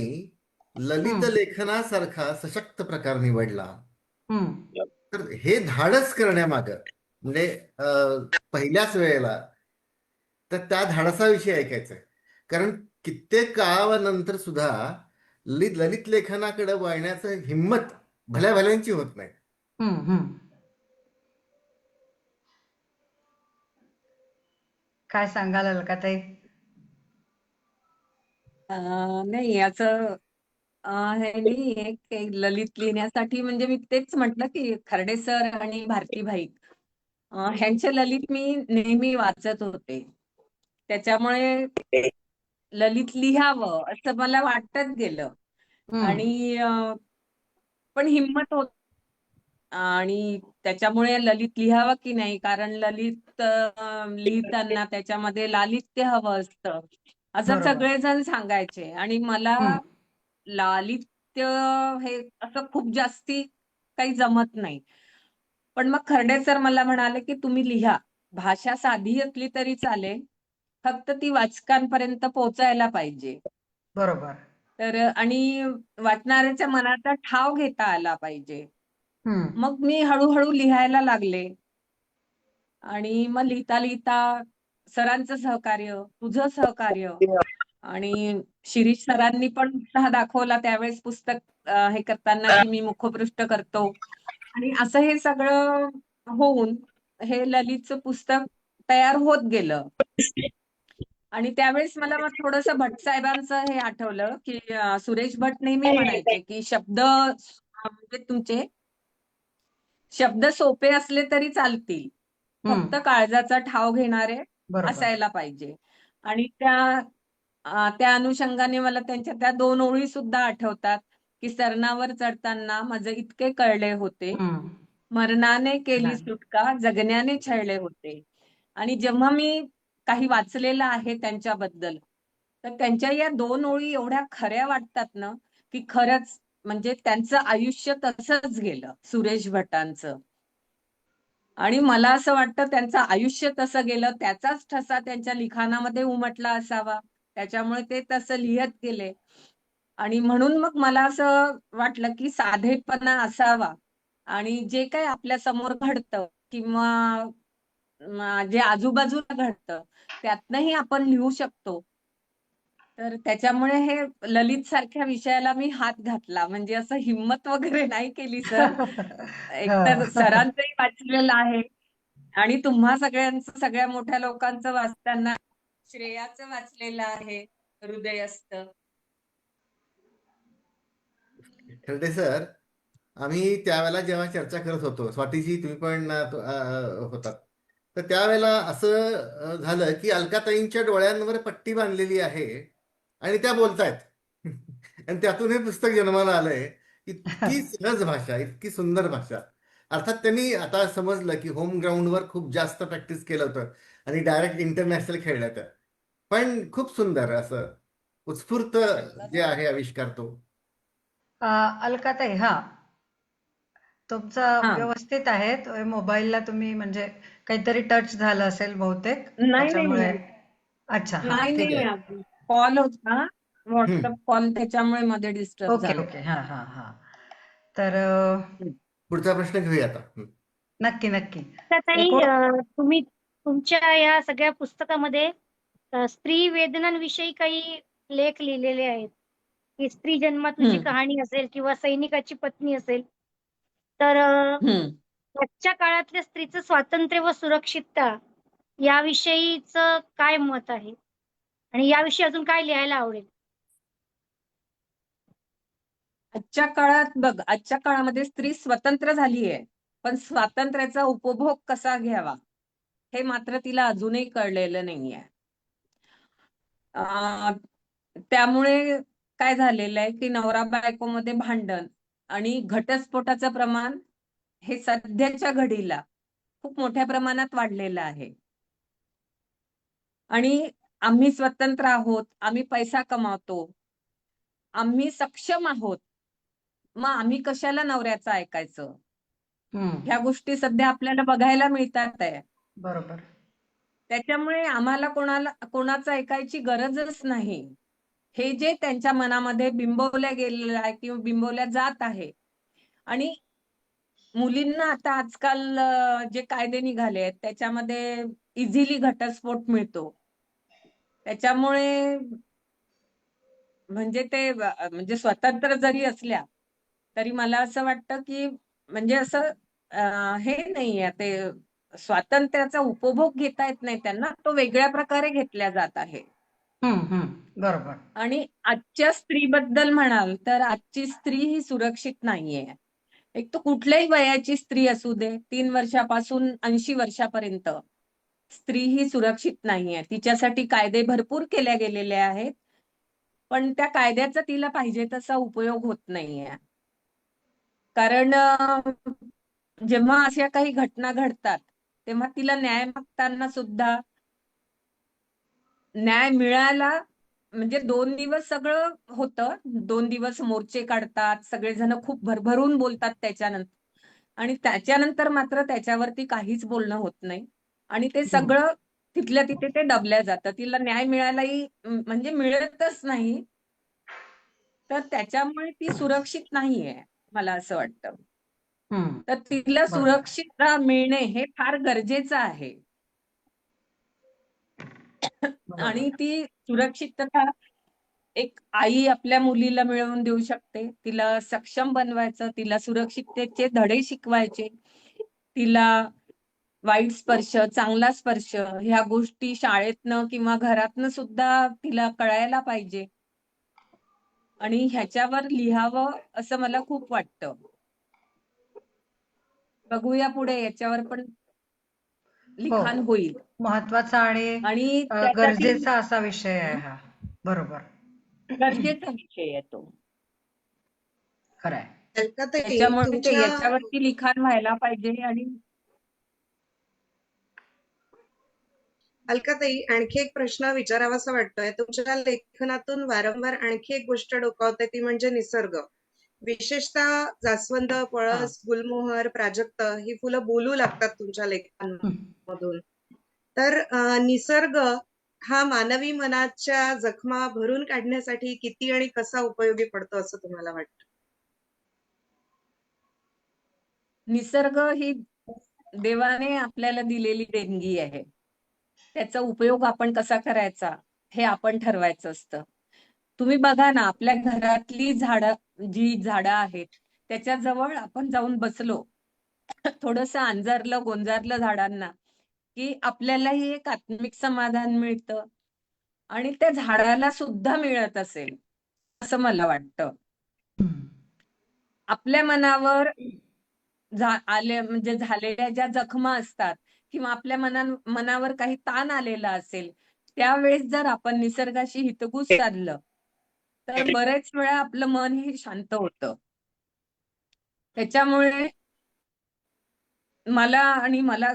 ललित लेखनासारखा सशक्त प्रकार निवडला. हम्म. तर हे धाडस करण्यामागं म्हणजे पहिल्याच वेळेला तर त्या धाडसाविषयी ऐकायचंय. कारण कित्येक काळानंतर सुद्धा ललित लेखनाकडे वळण्याचं हिंमत भल्या भल्यांची होत नाही. हम्म. काय सांगाल अलकाताई? नाही असं हे नाहीये की ललित लिहिण्यासाठी, म्हणजे मी तेच म्हटलं की खर्डे सर आणि भारतीभाई ह्यांचे ललित मी नेहमी वाचत होते. त्याच्यामुळे ललित लिहावं असं मला वाटत गेलं. आणि पण हिंमत होत आणि त्याच्यामुळे ललित लिहावं की नाही, कारण ललित लिहिताना त्याच्यामध्ये लालित्य हवं असतं असं बरोबर. सगळेजण सांगायचे. आणि मला लालित्य हे असं खूप जास्ती काही जमत नाही. पण मग खर्डे सर मला म्हणाले की तुम्ही लिहा, भाषा साधी असली तरी चालेल, फक्त ती वाचकांपर्यंत पोहोचायला पाहिजे. बरोबर. तर आणि वाचणाऱ्याच्या मनाचा ठाव घेता आला पाहिजे. मग मी हळूहळू लिहायला लागले. आणि मग लिहिता लिहिता सरांचं सहकार्य, तुझं सहकार्य आणि शिरीष सरांनी पण उत्साह दाखवला त्यावेळेस पुस्तक हे करताना की मी मुखपृष्ठ करतो. आणि असं हे सगळं होऊन हे ललितचं पुस्तक तयार होत गेलं. आणि त्यावेळेस मला मग थोडंसं भट साहेबांचं हे आठवलं की सुरेश भट नेहमी म्हणायचे की शब्द म्हणजे तुमचे शब्द सोपे असले तरी चालतील, फक्त काळजाचा ठाव घेणारे बरोबर. असायला पाहिजे. आणि त्या अनुषंगाने मला त्यांच्या त्या 2 ओळी सुद्धा आठवतात की सरणावर चढताना माझे इतके कळले होते, मरणाने केली सुटका, जगण्याने छळले होते. आणि जेव्हा मी काही वाचलेलं आहे त्यांच्याबद्दल, तर त्यांच्या या 2 ओळी एवढ्या खऱ्या वाटतात ना की खरंच म्हणजे त्यांचं आयुष्य तसंच गेलं सुरेश भटांचं. आणि मला असं वाटतं त्यांचं आयुष्य तसं गेलं, त्याचाच ठसा त्यांच्या लिखाणामध्ये उमटला असावा, त्याच्यामुळे ते तसं लिहत गेले. आणि म्हणून मग मला असं वाटलं की साधेपणा असावा आणि जे काही आपल्या समोर घडतं किंवा जे आजूबाजूला घडतं त्यातनंही आपण लिहू शकतो. तर त्याच्यामुळे हे ललित सारख्या विषयाला मी हात घातला. म्हणजे असं हिंमत वगैरे नाही केली सर. एकतर सरांचंही वाचलेलं आहे आणि तुम्हा सगळ्यांचं, सगळ्या मोठ्या लोकांचं वाचताना श्रेयाचं वाचलेलं आहे हृदयस्थ. खर्डे सर, आम्ही त्यावेळेला जेव्हा चर्चा करत होतो, स्वातीजी तुम्ही पण होतात, तर त्यावेळेला असं झालं की अलकाताईंच्या डोळ्यांवर पट्टी बांधलेली आहे आणि त्या बोलतायत. आणि त्यातून हे पुस्तक जन्माला आलंय. इतकी सहज भाषा, इतकी सुंदर भाषा. अर्थात त्यांनी आता समजलं की होम ग्राउंडवर खूप जास्त प्रॅक्टिस केलं होतं आणि डायरेक्ट इंटरनॅशनल खेळल्या होत्या. पण खूप सुंदर असं उत्स्फूर्त जे आहे आविष्कार तो. अलकाताई, तुमचं हा. व्यवस्थित आहे. मोबाईलला तुम्ही म्हणजे काहीतरी टच झालं असेल बहुतेक नाही त्याच्यामुळे. अच्छा, नाही ठीक आहे. नाही कॉल होता, व्हॉट्सअप कॉल, त्याच्यामुळे मध्ये डिस्टर्ब ओके झालं. ओके. हा. तर पुढचा प्रश्न घेऊया आता. नक्की नक्की. ताई, एकूण तुम्ही तुमच्या या सगळ्या पुस्तकामध्ये स्त्री वेदनांविषयी काही लेख लिहिलेले आहेत की स्त्री जन्मात तुझी कहाणी असेल किंवा सैनिकाची पत्नी असेल, तर आजच्या काळातल्या स्त्रीचं स्वातंत्र्य व सुरक्षितता याविषयीच काय मत आहे आणि याविषयी अजून काय लिहायला आवडेल? आजच्या काळात बघ, आजच्या काळामध्ये स्त्री स्वतंत्र झाली आहे, पण स्वातंत्र्याचा उपभोग कसा घ्यावा हे मात्र तिला अजूनही कळलेलं नाहीये. त्यामुळे काय झालेलं आहे की नवरा बायकोमध्ये भांडण आणि घटस्फोटाचं प्रमाण हे सध्याच्या घडीला खूप मोठ्या प्रमाणात वाढलेलं आहे. आणि आम्ही स्वतंत्र आहोत, आम्ही पैसा कमावतो, आम्ही सक्षम आहोत, मग आम्ही कशाला नवऱ्याचं ऐकायचं? ह्या गोष्टी सध्या आपल्याला बघायला मिळतात आहे. बरोबर. त्याच्यामुळे आम्हाला कोणाचं ऐकायची गरजच नाही. हे जे त्यांच्या मनामध्ये बिंबवल्या गेलेलं आहे किंवा बिंबवल्या जात आहे. आणि मुलींना आता आजकाल जे कायदे निघाले आहेत त्याच्यामध्ये इझिली घटस्फोट मिळतो. त्याच्यामुळे म्हणजे ते म्हणजे स्वतंत्र जरी असल्या तरी मला असं वाटतं की म्हणजे असं हे नाहीये, ते स्वातंत्र्याचा उपभोग घेता येत नाही त्यांना, तो वेगळ्या प्रकारे घेतला जात आहे. बरोबर. आणि आजच्या स्त्रीबद्दल म्हणाल तर आजची स्त्री ही सुरक्षित नाहीये. एक तर कुठल्याही वयाची स्त्री असू दे, 3 वर्षापासून 80 वर्षापर्यंत स्त्री ही सुरक्षित नाहीये. तिच्यासाठी कायदे भरपूर केले गेलेले आहेत, पण त्या कायद्याचा तिला पाहिजे तसा उपयोग होत नाहीये. कारण जेव्हा अशा काही घटना घडतात तेव्हा तिला न्याय मागताना सुद्धा न्याय मिळाला म्हणजे 2 दिवस सगळं होतं. 2 दिवस मोर्चे काढतात, सगळेजण खूप भरभरून बोलतात त्याच्यानंतर, आणि त्याच्यानंतर मात्र त्याच्यावरती काहीच बोलणं होत नाही आणि ते सगळं तिथल्या तिथे ते दबल्या जातं. तिला न्याय मिळायलाही म्हणजे मिळतच नाही. तर त्याच्यामुळे ती सुरक्षित नाहीये, मला असं वाटतं. तर तिला बरोबर. सुरक्षितता मिळणे हे फार गरजेचं आहे. बरोबर. आणि ती सुरक्षितता एक आई आपल्या मुलीला मिळवून देऊ शकते. तिला सक्षम बनवायचं, तिला सुरक्षिततेचे धडे शिकवायचे, तिला वाईट स्पर्श, चांगला स्पर्श ह्या गोष्टी शाळेतनं किंवा घरातनं सुद्धा तिला कळायला पाहिजे. आणि ह्याच्यावर लिहावं असं मला खूप वाटतं. बघूया पुढे याच्यावर पण लिखाण हो, होईल. महत्वाचा आणि आणि त्यासाठी गरजेचा असा विषय आहे हा. बरोबर. गरजेचा विषय आहे तो. खरंय. अलकाताई, त्याच्यामुळे ते तुमच्या याच्यावरती लिखाण व्हायला पाहिजे. आणि अलकाताई, आणखी एक प्रश्न विचारावासा वाटतोय. तुमच्या लेखनातून वारंवार आणखी एक गोष्ट डोकावते, ती म्हणजे निसर्ग. विशेषतः जास्वंद, हा. पळस, गुलमोहर, प्राजक्त ही फुलं बोलू लागतात तुमच्या लेखांमधून. तर निसर्ग हा मानवी मनाच्या जखमा भरून काढण्यासाठी किती आणि कसा उपयोगी पडतो असं तुम्हाला वाटतं? निसर्ग ही देवाने आपल्याला दिलेली देणगी आहे. त्याचा उपयोग आपण कसा करायचा हे आपण ठरवायचं असतं. तुम्ही बघा ना, आपल्या घरातली जी झाडं आहेत त्याच्याजवळ आपण जाऊन बसलो, थोडंसं अंजारलं गोंजारलं झाडांना, की आपल्यालाही एक आत्मिक समाधान मिळतं आणि त्या झाडाला सुद्धा मिळत असेल असं मला वाटतं. आपल्या मनावर म्हणजे झालेल्या ज्या जखमा असतात किंवा आपल्या मनावर काही ताण आलेला असेल, त्यावेळेस जर आपण निसर्गाशी हितगुज साधलं तर बरेच वेळा आपलं मन हे शांत होतं. त्याच्यामुळे मला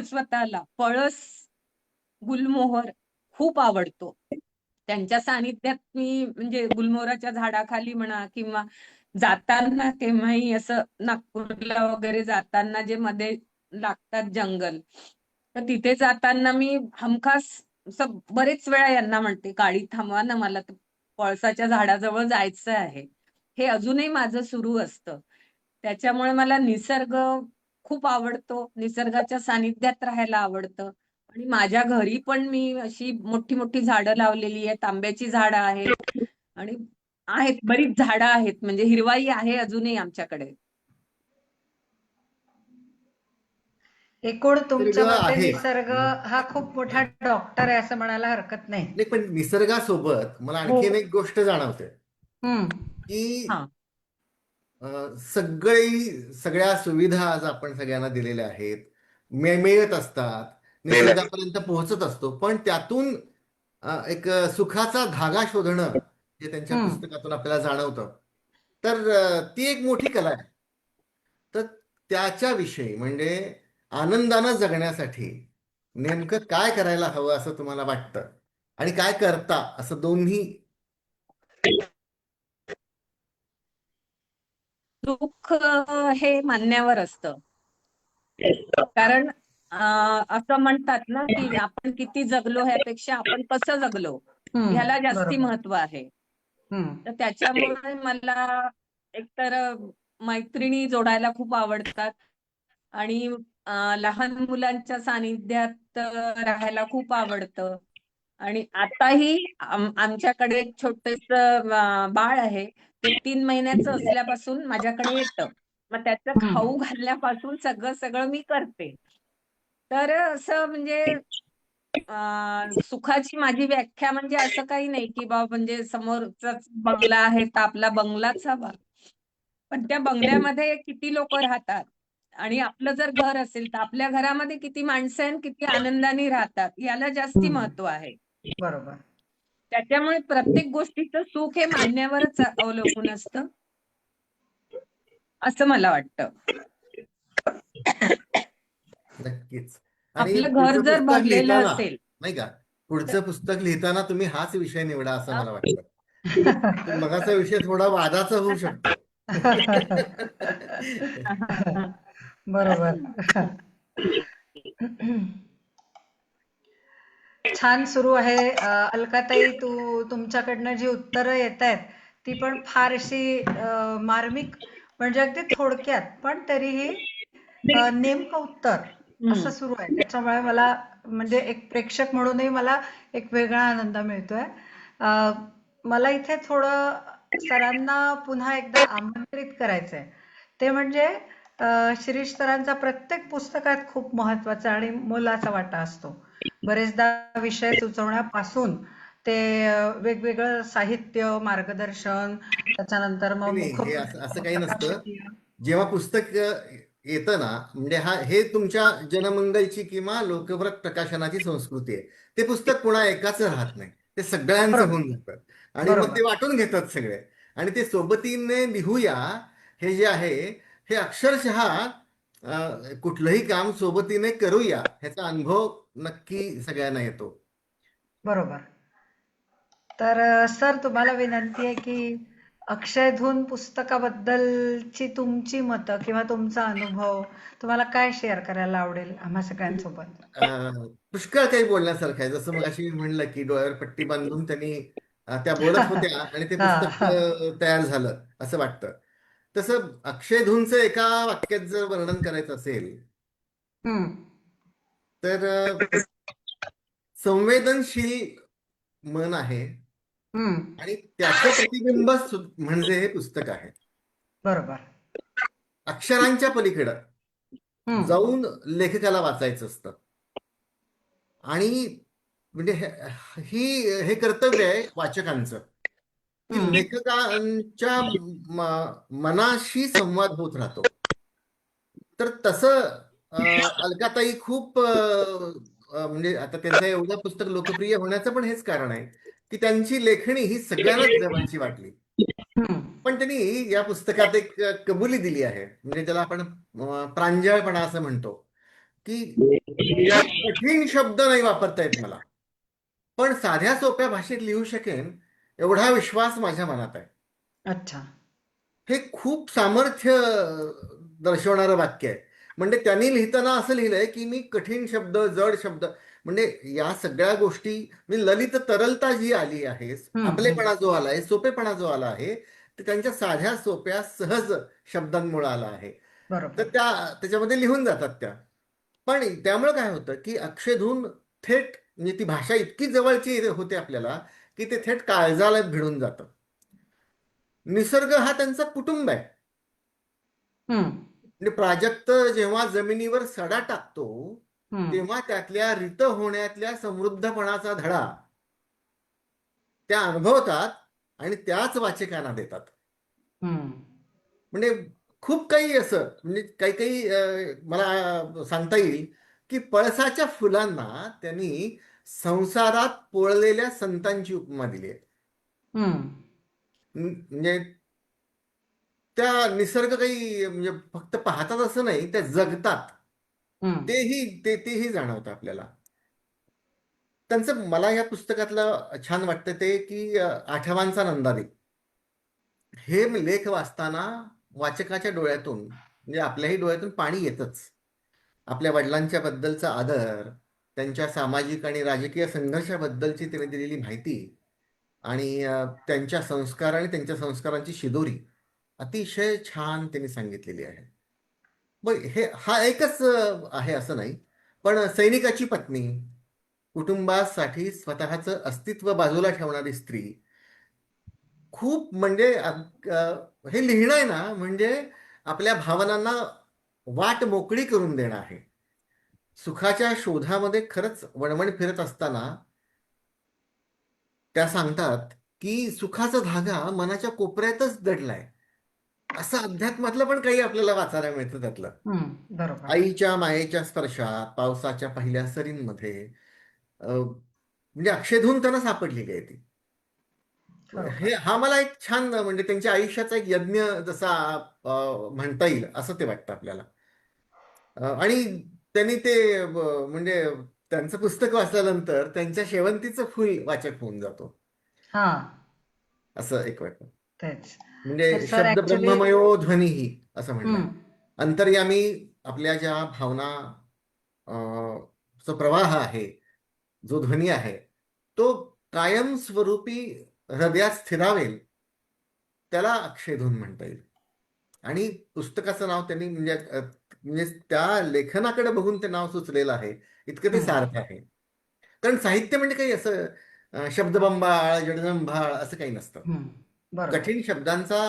स्वतःला पळस, गुलमोहर खूप आवडतो. त्यांच्या सानिध्यात मी म्हणजे गुलमोहराच्या झाडाखाली म्हणा किंवा जाताना केव्हाही असं नागपूरला वगैरे जाताना जे मध्ये लागतात जंगल, तर तिथे जाताना मी हमखास असं बरेच वेळा यांना म्हणते, गाडी थांबवा ना, मला पळसाच्या झाडाजवळ जायचं आहे. हे अजूनही माझं सुरू असतं. त्याच्यामुळे मला निसर्ग खूप आवडतो, निसर्गाच्या सानिध्यात राहायला आवडतं. आणि माझ्या घरी पण मी अशी मोठी मोठी झाडं लावलेली आहेत, आंब्याची झाडं आहेत आणि आहेत बरीच झाडं आहेत, म्हणजे हिरवाई आहे अजूनही आमच्याकडे. एकूण निसर्ग तुमच्या मते आहे. निसर्ग हा खूप मोठा डॉक्टर आहे असं म्हणायला हरकत नाही. नाही, पण निसर्गासोबत मला हो. आणखीन एक गोष्ट जाणवते हम्म. की हा. सगळ्या सुविधा आज आपण सगळ्यांना दिलेल्या आहेत, मिळत असतात, निसर्गापर्यंत पोहोचत असतो, पण त्यातून एक सुखाचा धागा शोधणं जे त्यांच्या पुस्तकातून आपल्याला जाणवतं, तर ती एक मोठी कला आहे. तर त्याच्याविषयी म्हणजे आनंदानं जगण्यासाठी नेमकं काय करायला हवं असं तुम्हाला वाटतं आणि काय करता असं दोन्ही? दुःख हे मान्यावर असतं. कारण असं म्हणतात ना की आपण किती जगलो ह्यापेक्षा आपण कसं जगलो ह्याला जास्ती बरोबर. महत्व आहे. हम्म. तर त्याच्यामुळे मला एकतर मैत्रिणी जोडायला खूप आवडतात आणि लहान मुलांच्या सानिध्यात राहायला खूप आवडतं. आणि आताही आमच्याकडे एक छोटेस बाळ आहे. ते 3 महिन्याचं असल्यापासून माझ्याकडे येतं. मग त्याचं खाऊ घालण्यापासून सगळं सगळं मी करते. तर असं म्हणजे सुखाची माझी व्याख्या म्हणजे असं काही नाही की बाबा म्हणजे समोरचाच बंगला आहे तर आपला बंगलाच हवा. पण त्या बंगल्यामध्ये किती लोक राहतात आणि आपलं जर घर असेल तर आपल्या घरामध्ये किती माणसं आणि किती आनंदाने राहतात याला जास्ती हम्म. महत्व आहे. बरोबर. त्याच्यामुळे प्रत्येक गोष्टीचं सुख हे मानण्यावरच अवलंबून असतं असं मला वाटतं. नक्कीच. आणि आपलं घर पुढचं जर पुस्तक भरलेलं लिहिताना, असेल नाही का, तर पुढचं पुस्तक लिहिताना तुम्ही हाच विषय निवडा असं अ, मला वाटतं. तो मगाचा विषय थोडा वादाचा होऊ शकतो. बरोबर. छान सुरू आहे. अलकाताई, तुमच्याकडनं जी उत्तरं येत आहेत ती पण फार अशी मार्मिक, म्हणजे अगदी थोडक्यात पण तरीही नेमकं उत्तर असं सुरू आहे. त्याच्यामुळे मला म्हणजे एक प्रेक्षक म्हणूनही मला एक वेगळा आनंद मिळतोय. मला इथे थोडं सरांना पुन्हा एकदा आमंत्रित करायचंय. ते म्हणजे शिरीष सरांचा प्रत्येक पुस्तकात खूप महत्वाचा आणि मोलाचा वाटा असतो. बरेचदा विषय सुचवण्यापासून ते वेगवेगळं साहित्य, मार्गदर्शन, त्याच्यानंतर मग नाही, हे मुखपृष्ठ, असं असं काही नसतं. प्रकाशकीय. जेव्हा पुस्तक येतं ना, म्हणजे हे तुमच्या जनमंगलची किंवा लोकव्रत प्रकाशनाची संस्कृती आहे. ते पुस्तक कुणा एकाचं राहत नाही, ते सगळ्यांचं बरोबर. होऊन जातं. आणि मग बरोबर. ते वाटून घेतात सगळे. आणि ते सोबतीने लिहूया हे जे आहे, हे अक्षरशः कुठलंही काम सोबतीने करूया ह्याचा अनुभव नक्की सगळ्यांना येतो. बरोबर. तर सर, तुम्हाला विनंती आहे की अक्षयधून पुस्तकाबद्दलची तुमची मतं किंवा तुमचा अनुभव तुम्हाला काय शेअर करायला आवडेल आम्हा सगळ्यांसोबत? पुष्कळ काही बोलण्यासारखं आहे. जसं मग अशी म्हणलं की डोळ्यावर पट्टी बांधून त्यांनी त्या बोलत होत्या आणि ते हा पुस्तक हा. तयार झालं असं वाटतं. तसं अक्षय धूनचं एका वाक्यात जर वर्णन करायचं असेल हम्म. तर संवेदनशील मन आहे हम्म. आणि त्याचं प्रतिबिंब म्हणजे हे पुस्तक आहे. बरोबर. अक्षरांच्या पलीकडं हम्म. जाऊन लेखकाला वाचायचं असतं. आणि म्हणजे हे कर्तव्य आहे वाचकांचं, की हम्म. लेखकांच्या मनाशी संवाद होत राहतो. तर तसं अलकाताई खूप म्हणजे आता त्यांचं एवढं पुस्तक लोकप्रिय होण्याचं पण हेच कारण आहे की त्यांची लेखणी ही सगळ्यांनाच जवळची वाटली. हम्म. पण त्यांनी या पुस्तकात एक कबुली दिली आहे, म्हणजे त्याला आपण प्रांजळपणा असं म्हणतो, की यात कठीण शब्द नाही वापरता येत मला, पण साध्या सोप्या भाषेत लिहू शकेन एवढा विश्वास माझ्या मनात आहे. अच्छा. हे खूप सामर्थ्य दर्शवणारं वाक्य आहे. म्हणजे त्यांनी लिहिताना असं लिहिलंय की मी कठीण शब्द, जड शब्द, म्हणजे या सगळ्या गोष्टी, म्हणजे ललित तरलता जी आली आहे, आपलेपणा जो आला आहे, सोपेपणा जो आला आहे, ते त्यांच्या साध्या सोप्या सहज शब्दांमुळे आला आहे. तर बरोबर. त्याच्यामध्ये लिहून जातात त्या. पण त्यामुळे काय होतं की अक्षयधून थेट, म्हणजे ती भाषा इतकी जवळची होते आपल्याला की ते थेट काळजाला भिडून जातं. निसर्ग हा त्यांचा कुटुंब आहे. हम्म. म्हणजे प्राजक्त जेव्हा जमिनीवर सडा टाकतो हम्म. तेव्हा त्यातल्या रित होण्यातल्या समृद्धपणाचा धडा त्या अनुभवतात आणि त्याच वाचकांना देतात. हम्म. म्हणजे खूप काही असं, म्हणजे काही काही मला सांगता येईल की पळसाच्या फुलांना त्यांनी संसारात पोळलेल्या संतांची उपमा दिली आहे. हम्म. म्हणजे त्या निसर्ग काही म्हणजे फक्त पाहतात असं नाही, त्या जगतात. हम्म. तेही जाणवतं आपल्याला. त्यांचं मला या पुस्तकातलं छान वाटतं ते की आठवांचा नंदादीप हे लेख वाचताना वाचकाच्या डोळ्यातून, म्हणजे आपल्याही डोळ्यातून पाणी येतच. आपल्या वडिलांच्या बद्दलचा आदर, त्यांच्या सामाजिक आणि राजकीय संघर्षाबद्दलची त्यांनी दिलेली माहिती, आणि त्यांच्या संस्कार आणि त्यांच्या संस्कारांची शिदोरी अतिशय छान त्यांनी सांगितलेली आहे. मग हा एकच आहे असं नाही, पण सैनिकाची पत्नी, कुटुंबासाठी स्वतःचं अस्तित्व बाजूला ठेवणारी स्त्री, खूप म्हणजे हे लिहिणं आहे ना, म्हणजे आपल्या भावनांना वाट मोकळी करून देणं आहे. सुखाच्या शोधामध्ये खरंच वणवण फिरत असताना त्या सांगतात की सुखाचा धागा मनाच्या कोपऱ्यातच दडलाय. असं अध्यात्मातलं पण काही आपल्याला वाचायला मिळतं त्यातलं. बरोबर. आईच्या मायेच्या स्पर्शात, पावसाच्या पहिल्या सरींमध्ये म्हणजे अक्षयधून त्यांना सापडलेली आहे ती. खरोखर. हा मला एक छान म्हणजे त्यांच्या आयुष्याचा एक यज्ञ जसा म्हणता येईल असं ते वाटतं आपल्याला. आणि त्यांनी ते म्हणजे त्यांचं पुस्तक वाचल्यानंतर त्यांच्या शेवंतीचं फुल वाचक होऊन जातो, हा, असं एक वाटतं. तेच. तर म्हणजे सर शब्द ऍक्च्युली ब्रह्ममयो ध्वनिही असं म्हणलंय. अंतर्यामी आपल्या ज्या भावना चा प्रवाह आहे, जो ध्वनी आहे, तो कायमस्वरूपी हृदयात स्थिरावेल, त्याला अक्षयधून म्हणता येईल. आणि पुस्तकाचं नाव त्यांनी म्हणजे त्या लेखनाकडे बघून ते नाव सुचलेलं आहे, इतकं ते सार्थ आहे. कारण साहित्य म्हणजे काही असं शब्दबंबाळ, जडजंभाळ असं काही नसतं. बरोबर. कठीण शब्दांचा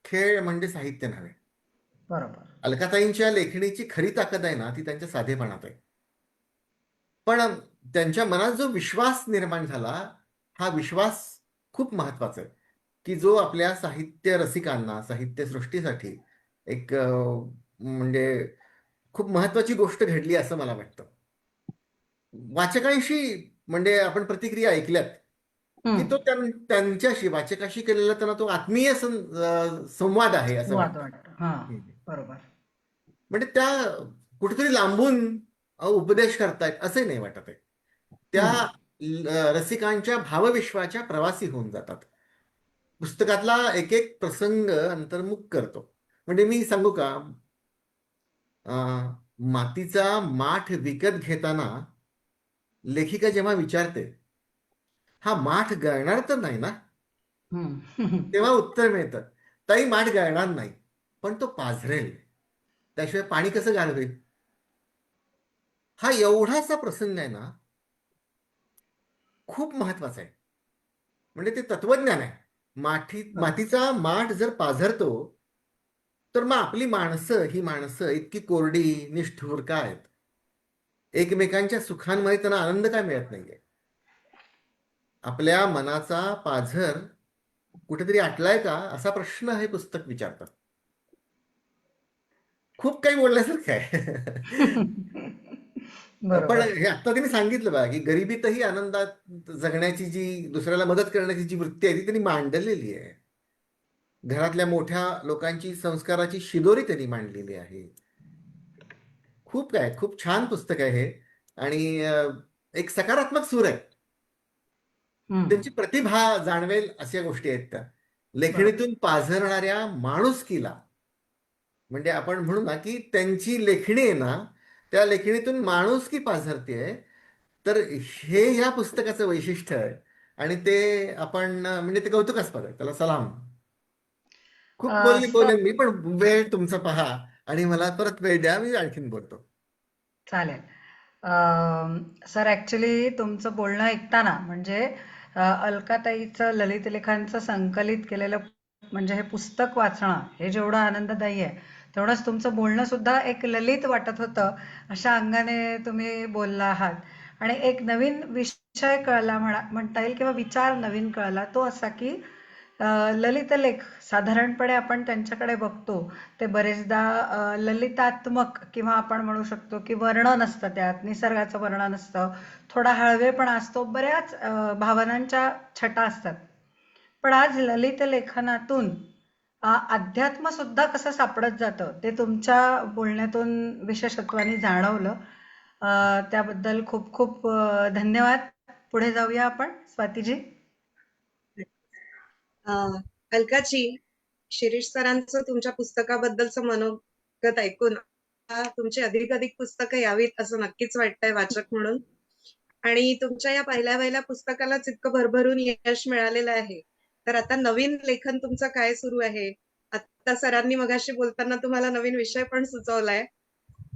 खेळ म्हणजे साहित्य नव्हे. बरोबर. अलकाताईंच्या लेखणीची खरी ताकद आहे ना, ती त्यांच्या साधेपणात आहे. पण त्यांच्या मनात जो विश्वास निर्माण झाला, हा विश्वास खूप महत्वाचा आहे, की जो आपल्या साहित्य रसिकांना, साहित्य सृष्टीसाठी एक म्हणजे खूप महत्वाची गोष्ट घडली असं मला वाटतं. वाचकांशी म्हणजे आपण प्रतिक्रिया ऐकल्यात की तो त्यांच्याशी, वाचकाशी केलेला त्यांना तो आत्मीय संवाद आहे असं वाद वाटतं. वाटतो. हा, बरोबर. म्हणजे त्या कुठेतरी लांबून उपदेश करतायत असंही नाही वाटत आहे. त्या रसिकांच्या भावविश्वाच्या प्रवासी होऊन जातात. पुस्तकातला एक एक प्रसंग अंतर्मुख करतो. म्हणजे मी सांगू का, मातीचा माठ विकत घेताना लेखिका जेव्हा विचारते, हा माठ गळणार तर नाही ना, तेव्हा उत्तर मिळतं, ताई माठ गळणार नाही, पण तो पाझरेल, त्याशिवाय पाणी कसं गार होईल. हा एवढासा प्रसंग आहे ना, खूप महत्वाचा आहे. म्हणजे ते तत्वज्ञान आहे. मातीचा माठ जर पाझरतो, तर मग आपली माणसं, ही माणसं इतकी कोरडी, निष्ठुर का आहेत? एकमेकांच्या सुखांमध्ये त्यांना आनंद काय मिळत नाहीये? आपल्या मनाचा पाझर कुठेतरी आटलाय का, असा प्रश्न हे पुस्तक विचारतात. खूप काही बोलण्यासारखं आहे. पण हे आता त्यांनी सांगितलं बघा, की गरिबीतही आनंदात जगण्याची जी, दुसऱ्याला मदत करण्याची जी वृत्ती आहे, ती त्यांनी मांडलेली आहे. घरातल्या मोठ्या लोकांची संस्काराची शिदोरी त्यांनी मांडलेली आहे. खूप काय, खूप छान पुस्तक आहे हे. आणि एक सकारात्मक सूर आहे. त्यांची प्रतिभा जाणवेल अशा गोष्टी आहेत त्या. लेखणीतून पाझरणाऱ्या माणुसकीला, म्हणजे आपण म्हणू ना, की त्यांची लेखणी आहे ना, त्या लेखणीतून माणुसकी पाझरते. तर हे या पुस्तकाचं वैशिष्ट्य आहे. आणि ते आपण म्हणजे ते कौतुकास्पद आहे, त्याला सलाम. खूप बोलेन मी, पण वेळ तुमचा पहा आणि मला परत वेळ द्या, मी आणखीन बोलतो. चालेल. सर ऍक्च्युली तुमचं बोलणं ऐकताना म्हणजे अलकाताईचं ललित लेखांचं संकलित केलेलं म्हणजे हे पुस्तक वाचणं हे जेवढं आनंददायी आहे, तेवढंच तुमचं बोलणं सुद्धा एक ललित वाटत होतं. अशा अंगाने तुम्ही बोलला आहात. आणि एक नवीन विषय कळला म्हणता येईल, किंवा विचार नवीन कळला, तो असा की ललित लेख साधारणपणे आपण त्यांच्याकडे बघतो ते बरेचदा ललितात्मक, किंवा आपण म्हणू शकतो की वर्णन असतं, त्यात निसर्गाचं वर्णन असतं, थोडा हळवेपणा असतो, बऱ्याच भावनांच्या छटा असतात. पण आज ललित लेखनातून अध्यात्म सुद्धा कसं सापडत जातं ते तुमच्या बोलण्यातून विशेषत्वाने जाणवलं. त्याबद्दल खूप खूप धन्यवाद. पुढे जाऊया आपण, स्वातीजी. अलकाजी, शिरीष सरांचं तुमच्या पुस्तकाबद्दलचं मनोगत ऐकून तुमची अधिक पुस्तकं यावीत असं नक्कीच वाटतंय वाचक म्हणून. आणि तुमच्या या पहिल्या पुस्तकालाच इतकं भरभरून यश मिळालेलं आहे. तर आता नवीन लेखन तुमचं काय सुरू आहे? आता सरांनी मगाशी बोलताना तुम्हाला नवीन विषय पण सुचवलाय.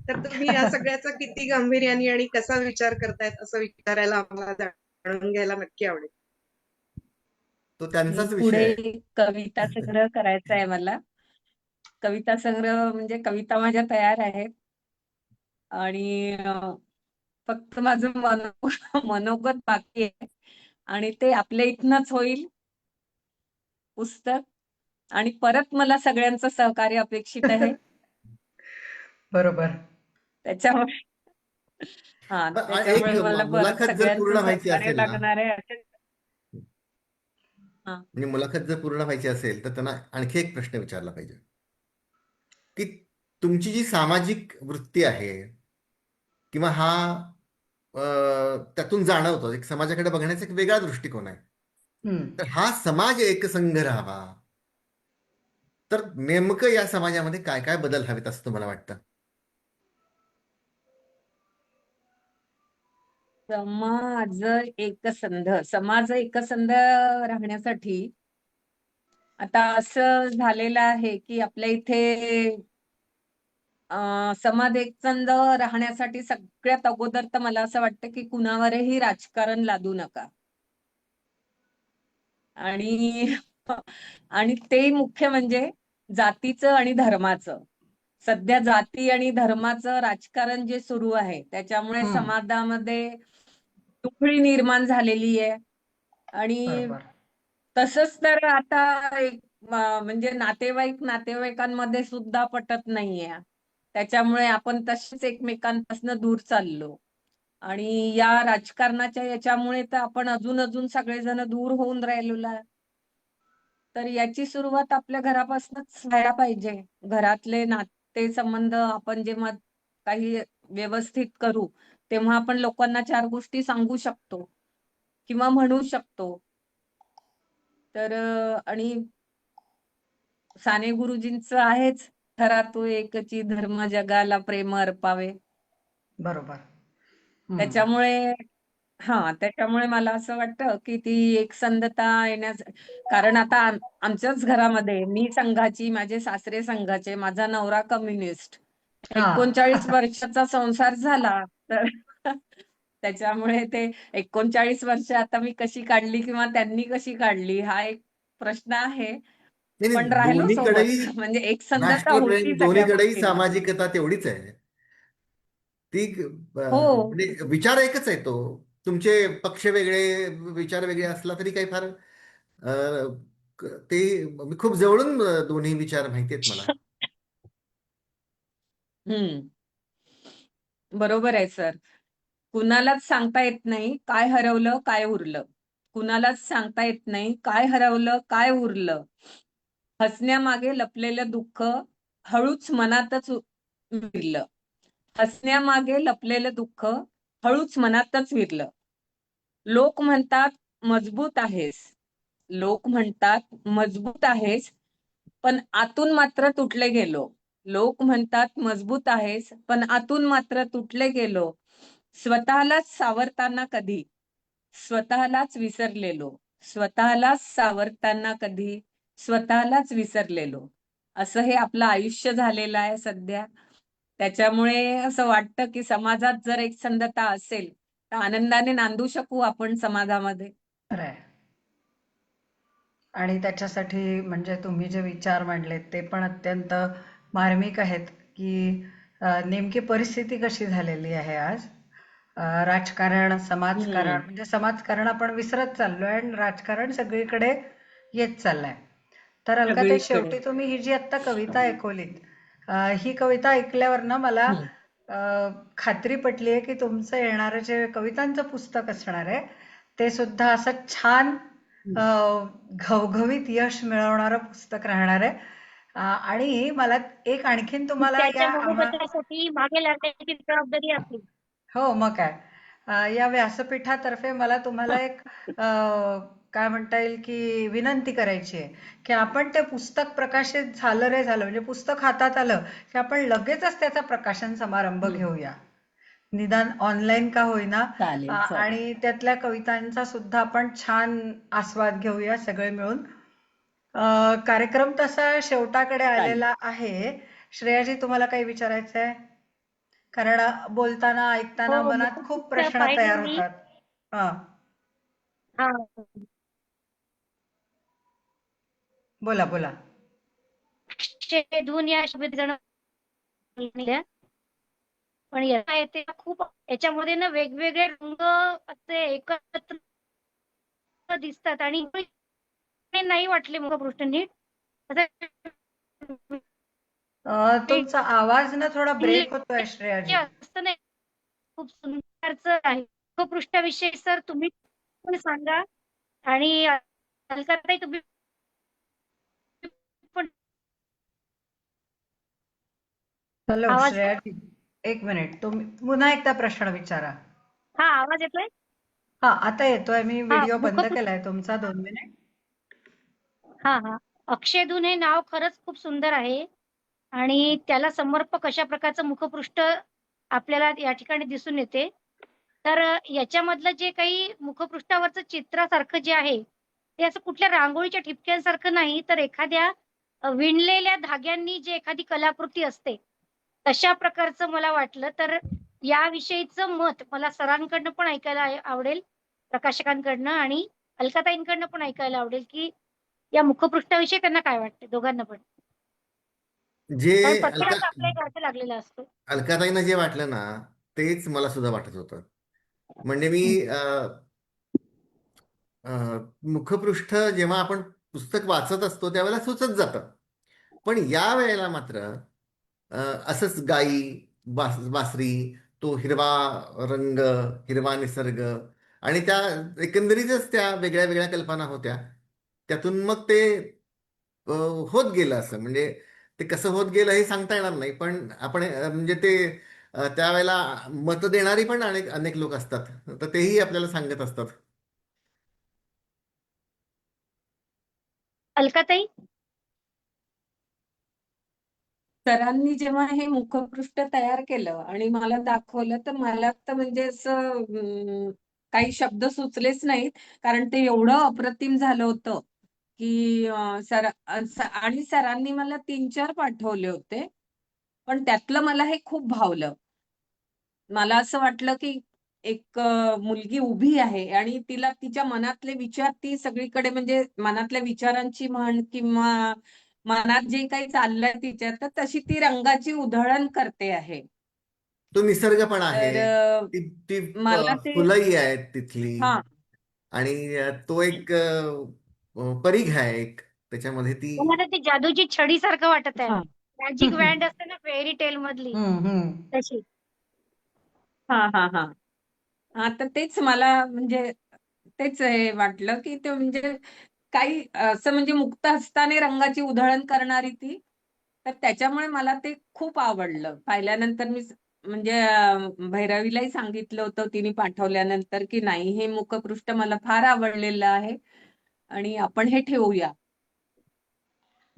तर तुम्ही या सगळ्याचा किती गांभीर्याने आणि कसा विचार करतायत असं विचारायला आम्हाला जाणून घ्यायला नक्की आवडेल. तो त्यांचाच विषय पुढे आहे. कविता संग्रह करायचा आहे मला. कविता संग्रह म्हणजे कविता माझ्या तयार आहेत आणि फक्त माझं मनोगत बाकी आहे आणि ते आपल्या इथनच होईल पुस्तक. आणि परत मला सगळ्यांचं सहकार्य अपेक्षित आहे. बरोबर. त्याच्यामुळे एक त्याच्यामुळे मला परत मुलाखत जर पूर्ण सगळ्यांचं व्हायची सहकार्य असेल ना, लागणार आहे असे. हा म्हणजे मुलाखत जर पूर्ण व्हायची असेल तर त्यांना आणखी एक प्रश्न विचारला पाहिजे की तुमची जी सामाजिक वृत्ती आहे किंवा हा त्यातून जाणवतो एक समाजाकडे बघण्याचा एक वेगळा दृष्टिकोन आहे. हम्म. तर हा समाज एकसंघ राहावा तर नेमकं या समाजामध्ये काय काय बदल हवेत असं तुम्हाला वाटतं? समाज एकसंध राहण्यासाठी आता असं झालेलं आहे की आपल्या इथे समाज एकसंध राहण्यासाठी सगळ्यात अगोदर तर मला असं वाटतं की कुणावरही राजकारण लादू नका. आणि आणि ते मुख्य म्हणजे जातीचं आणि धर्माचं. सध्या जाती आणि धर्माचं राजकारण जे सुरू आहे त्याच्यामुळे हम्म. समाजामध्ये दुफळी निर्माण झालेली आहे. आणि बरोबर. तसंच तर आता म्हणजे नातेवाईकांमध्ये सुद्धा पटत नाहीये. त्याच्यामुळे आपण तसेच एकमेकांपासून दूर चाललो आणि या राजकारणाच्या याच्यामुळे तर आपण अजून सगळेजण दूर होऊन राहिलेलो आहे. तर याची सुरुवात आपल्या घरापासूनच व्हायला पाहिजे. घरातले नाते संबंध आपण जेव्हा काही व्यवस्थित करू तेव्हा आपण लोकांना 4 गोष्टी सांगू शकतो किंवा म्हणू शकतो. तर आणि साने गुरुजींचं आहेच, खरा तो एकची धर्म जगाला प्रेम अर्पावे. बरोबर. हम्म. त्याच्यामुळे मला असं वाटतं की ती एकसंधता येण्यास, कारण आता आमच्याच घरामध्ये मी संघाची, माझे सासरे संघाचे, माझा नवरा कम्युनिस्ट, हा. 39 वर्षाचा संसार झाला. तर त्याच्यामुळे ते 39 वर्ष आता मी कशी काढली किंवा त्यांनी कशी काढली हा एक प्रश्न आहे. नाही पण नाही, राहिलो सोबत, दोन्हीकडेही म्हणजे एकसंधता राष्ट्रप्रेम, होती सगळ्या दोन्हीकडेही गोष्टींमध्ये. सामाजिकता तेवढीच आहे. ती हो. म्हणजे विचार एकच आहे. तो तुमचे पक्ष वेगळे, विचार वेगळे असला तरी काही फार ते मी खूप जवळून दोन्ही विचार माहिती आहेत मला. हम्म. बरोबर आहे सर. कुणालाच सांगता येत नाही काय हरवलं काय उरलं. कुणालाच सांगता येत नाही काय हरवलं काय उरलं. हसण्यामागे लपलेलं दुःख हळूच मनातच विरलं. हसण्यामागे लपलेलं दुःख हळूच मनातच विरलं. लोक म्हणतात मजबूत आहेस, लोक म्हणतात मजबूत आहेस, पण आतून मात्र तुटले गेलो. लोक म्हणतात मजबूत आहेस, पण आतून मात्र तुटले गेलो. स्वतःलाच सावरताना कधी, स्वतःलाच विसरलेलो. स्वतःलाच सावरताना कधी, स्वतःलाच विसरलेलो. असं हे आपलं आयुष्य झालेलं आहे सध्या. त्याच्यामुळे असं वाटतं की समाजात जर एकसंधता असेल तर आनंदाने नांदू शकू आपण समाजामध्ये. खरंय. आणि त्याच्यासाठी म्हणजे तुम्ही जे विचार मांडलेत ते पण अत्यंत मार्मिक आहेत की नेमकी परिस्थिती कशी झालेली आहे आज. राजकारण, समाजकारण, म्हणजे समाजकारण आपण विसरत चाललोय आणि राजकारण सगळीकडे येत चाललंय. तर अलकाताई, सगळीकडे. शेवटी तुम्ही ही जी आत्ता कविता ऐकवलीत, ही कविता ऐकल्यावर ना मला खात्री पटली आहे की तुमचं येणारं जे कवितांचं पुस्तक असणार आहे ते सुद्धा असं छान घवघवीत यश मिळवणारं पुस्तक राहणार आहे. आणि मला एक आणखीन तुम्हाला त्याच्या मनोगतासाठी मागे लागण्याची जबाबदारी आपली. हो, मग काय. या व्यासपीठातर्फे मला तुम्हाला एक काय म्हणता येईल की विनंती करायची आहे की आपण ते पुस्तक प्रकाशित झालं रे झालं, म्हणजे पुस्तक हातात आलं की आपण लगेचच त्याचा प्रकाशन समारंभ घेऊया. निदान ऑनलाईन का होईना चालेल चालेल. आणि त्यातल्या कवितांचा सुद्धा आपण छान आस्वाद घेऊया सगळे मिळून. कार्यक्रम तसा शेवटाकडे चालेल. आलेला आहे. श्रेयाजी, तुम्हाला काही विचारायचं आहे? कारण बोलताना ऐकताना हो, मनात खूप मुखपृष्ठ प्रश्न पाहिले तयार मी. होतात. हा, हा, बोला बोला. अक्षय या शब्द जण पण याचा येते खूप याच्यामध्ये ना वेगवेगळे रंग असे एकत्र दिसतात आणि नाही वाटले मुखपृष्ठ नीट असं तुमचा आवाज ना थोडा विणले ब्रेक होतोय श्रेयाजी. असतं नाही. खूप सुंदरच आहे मुखपृष्ठाविषयी सर तुम्ही पण सांगा आणि अलकाताई तुम्ही पण हॅलो आवाज श्रेयाजी, एक मिनिट, तुम्ही पुन्हा एकदा प्रश्न विचारा. हा आवाज येतोय. हा, आता येतोय. मी हा व्हिडिओ बंद मुखपृष्ठ केलाय तुमचा, 2 मिनिट. हा अक्षयधून हे नाव खरंच खूप सुंदर आहे आणि त्याला समर्पक अशा प्रकारचं मुखपृष्ठ आपल्याला या ठिकाणी दिसून येते. तर याच्यामधलं जे काही मुखपृष्ठावरचं चित्रासारखं जे आहे ते असं कुठल्या रांगोळीच्या ठिपक्यांसारखं नाही, तर एखाद्या विणलेल्या धाग्यांनी जे एखादी कलाकृती असते तशा प्रकारचं मला वाटलं. तर याविषयीचं मत मला सरांकडनं पण ऐकायला आवडेल, प्रकाशकांकडनं आणि अलकाताईंकडनं पण ऐकायला आवडेल की या मुखपृष्ठाविषयी त्यांना काय वाटते दोघांना पण. जे कारण अलका प्रत्येकाचा आपला एक अर्थ लागलेला असतो. अलकाताईंना जे वाटलं ना, तेच मला सुद्धा वाटत होतं. म्हणजे मी अ, मुखपृष्ठ जेव्हा आपण पुस्तक वाचत असतो त्यावेळेला सुचत जातं. पण या वेळेला मात्र अ, असंच गाई, बासरी, तो हिरवा रंग, हिरवा निसर्ग आणि त्या एकंदरीतच त्या वेगळ्या वेगळ्या कल्पना होत्या. त्यातून मग ते अ, होत गेलं असं. म्हणजे ते कसं होत गेलं हे सांगता येणार नाही. पण आपण म्हणजे ते त्यावेळेला मत देणारी पण अनेक अनेक लोक असतात. तर तेही आपल्याला सांगत असतात. अलकाताई. सरांनी जेव्हा हे मुखपृष्ठ तयार केलं आणि मला दाखवलं तर मला तर म्हणजे असं काही शब्द सुचलेच नाहीत. कारण ते एवढं अप्रतिम झालं होतं की आणि सरांनी मला 3-4 पाठवले होते. पण त्यातलं मला हे खूप भावलं. मला असं वाटलं की एक मुलगी उभी आहे आणि तिला तिच्या मनातले विचार ती सगळीकडे म्हणजे मनातल्या विचारांची म्हण किंवा मनात जे काही चाललंय तिच्या तर तशी ती रंगाची उधळण करते आहे. तो निसर्ग पण आहे. तर ती ती मला ते फुलंही आहेत तिथली. हा आणि तो एक परीघ आहे एक त्याच्यामध्ये ती. मला ती जादूची छडी सारखं वाटत आहे. हा मॅजिक वॅन्ड असते ना फेअरी टेल मधली हम्म. तशी. हा हा हा हा तर तेच मला म्हणजे तेच हे वाटलं की ते म्हणजे काही असं म्हणजे मुक्त हस्ताने रंगाची उधळण करणारी ती. तर त्याच्यामुळे मला ते खूप आवडलं. पाहिल्यानंतर मी म्हणजे भैरवीलाही सांगितलं होतं तिने पाठवल्यानंतर की नाही हे मुखपृष्ठ मला फार आवडलेलं आहे आणि आपण हे ठेवूया.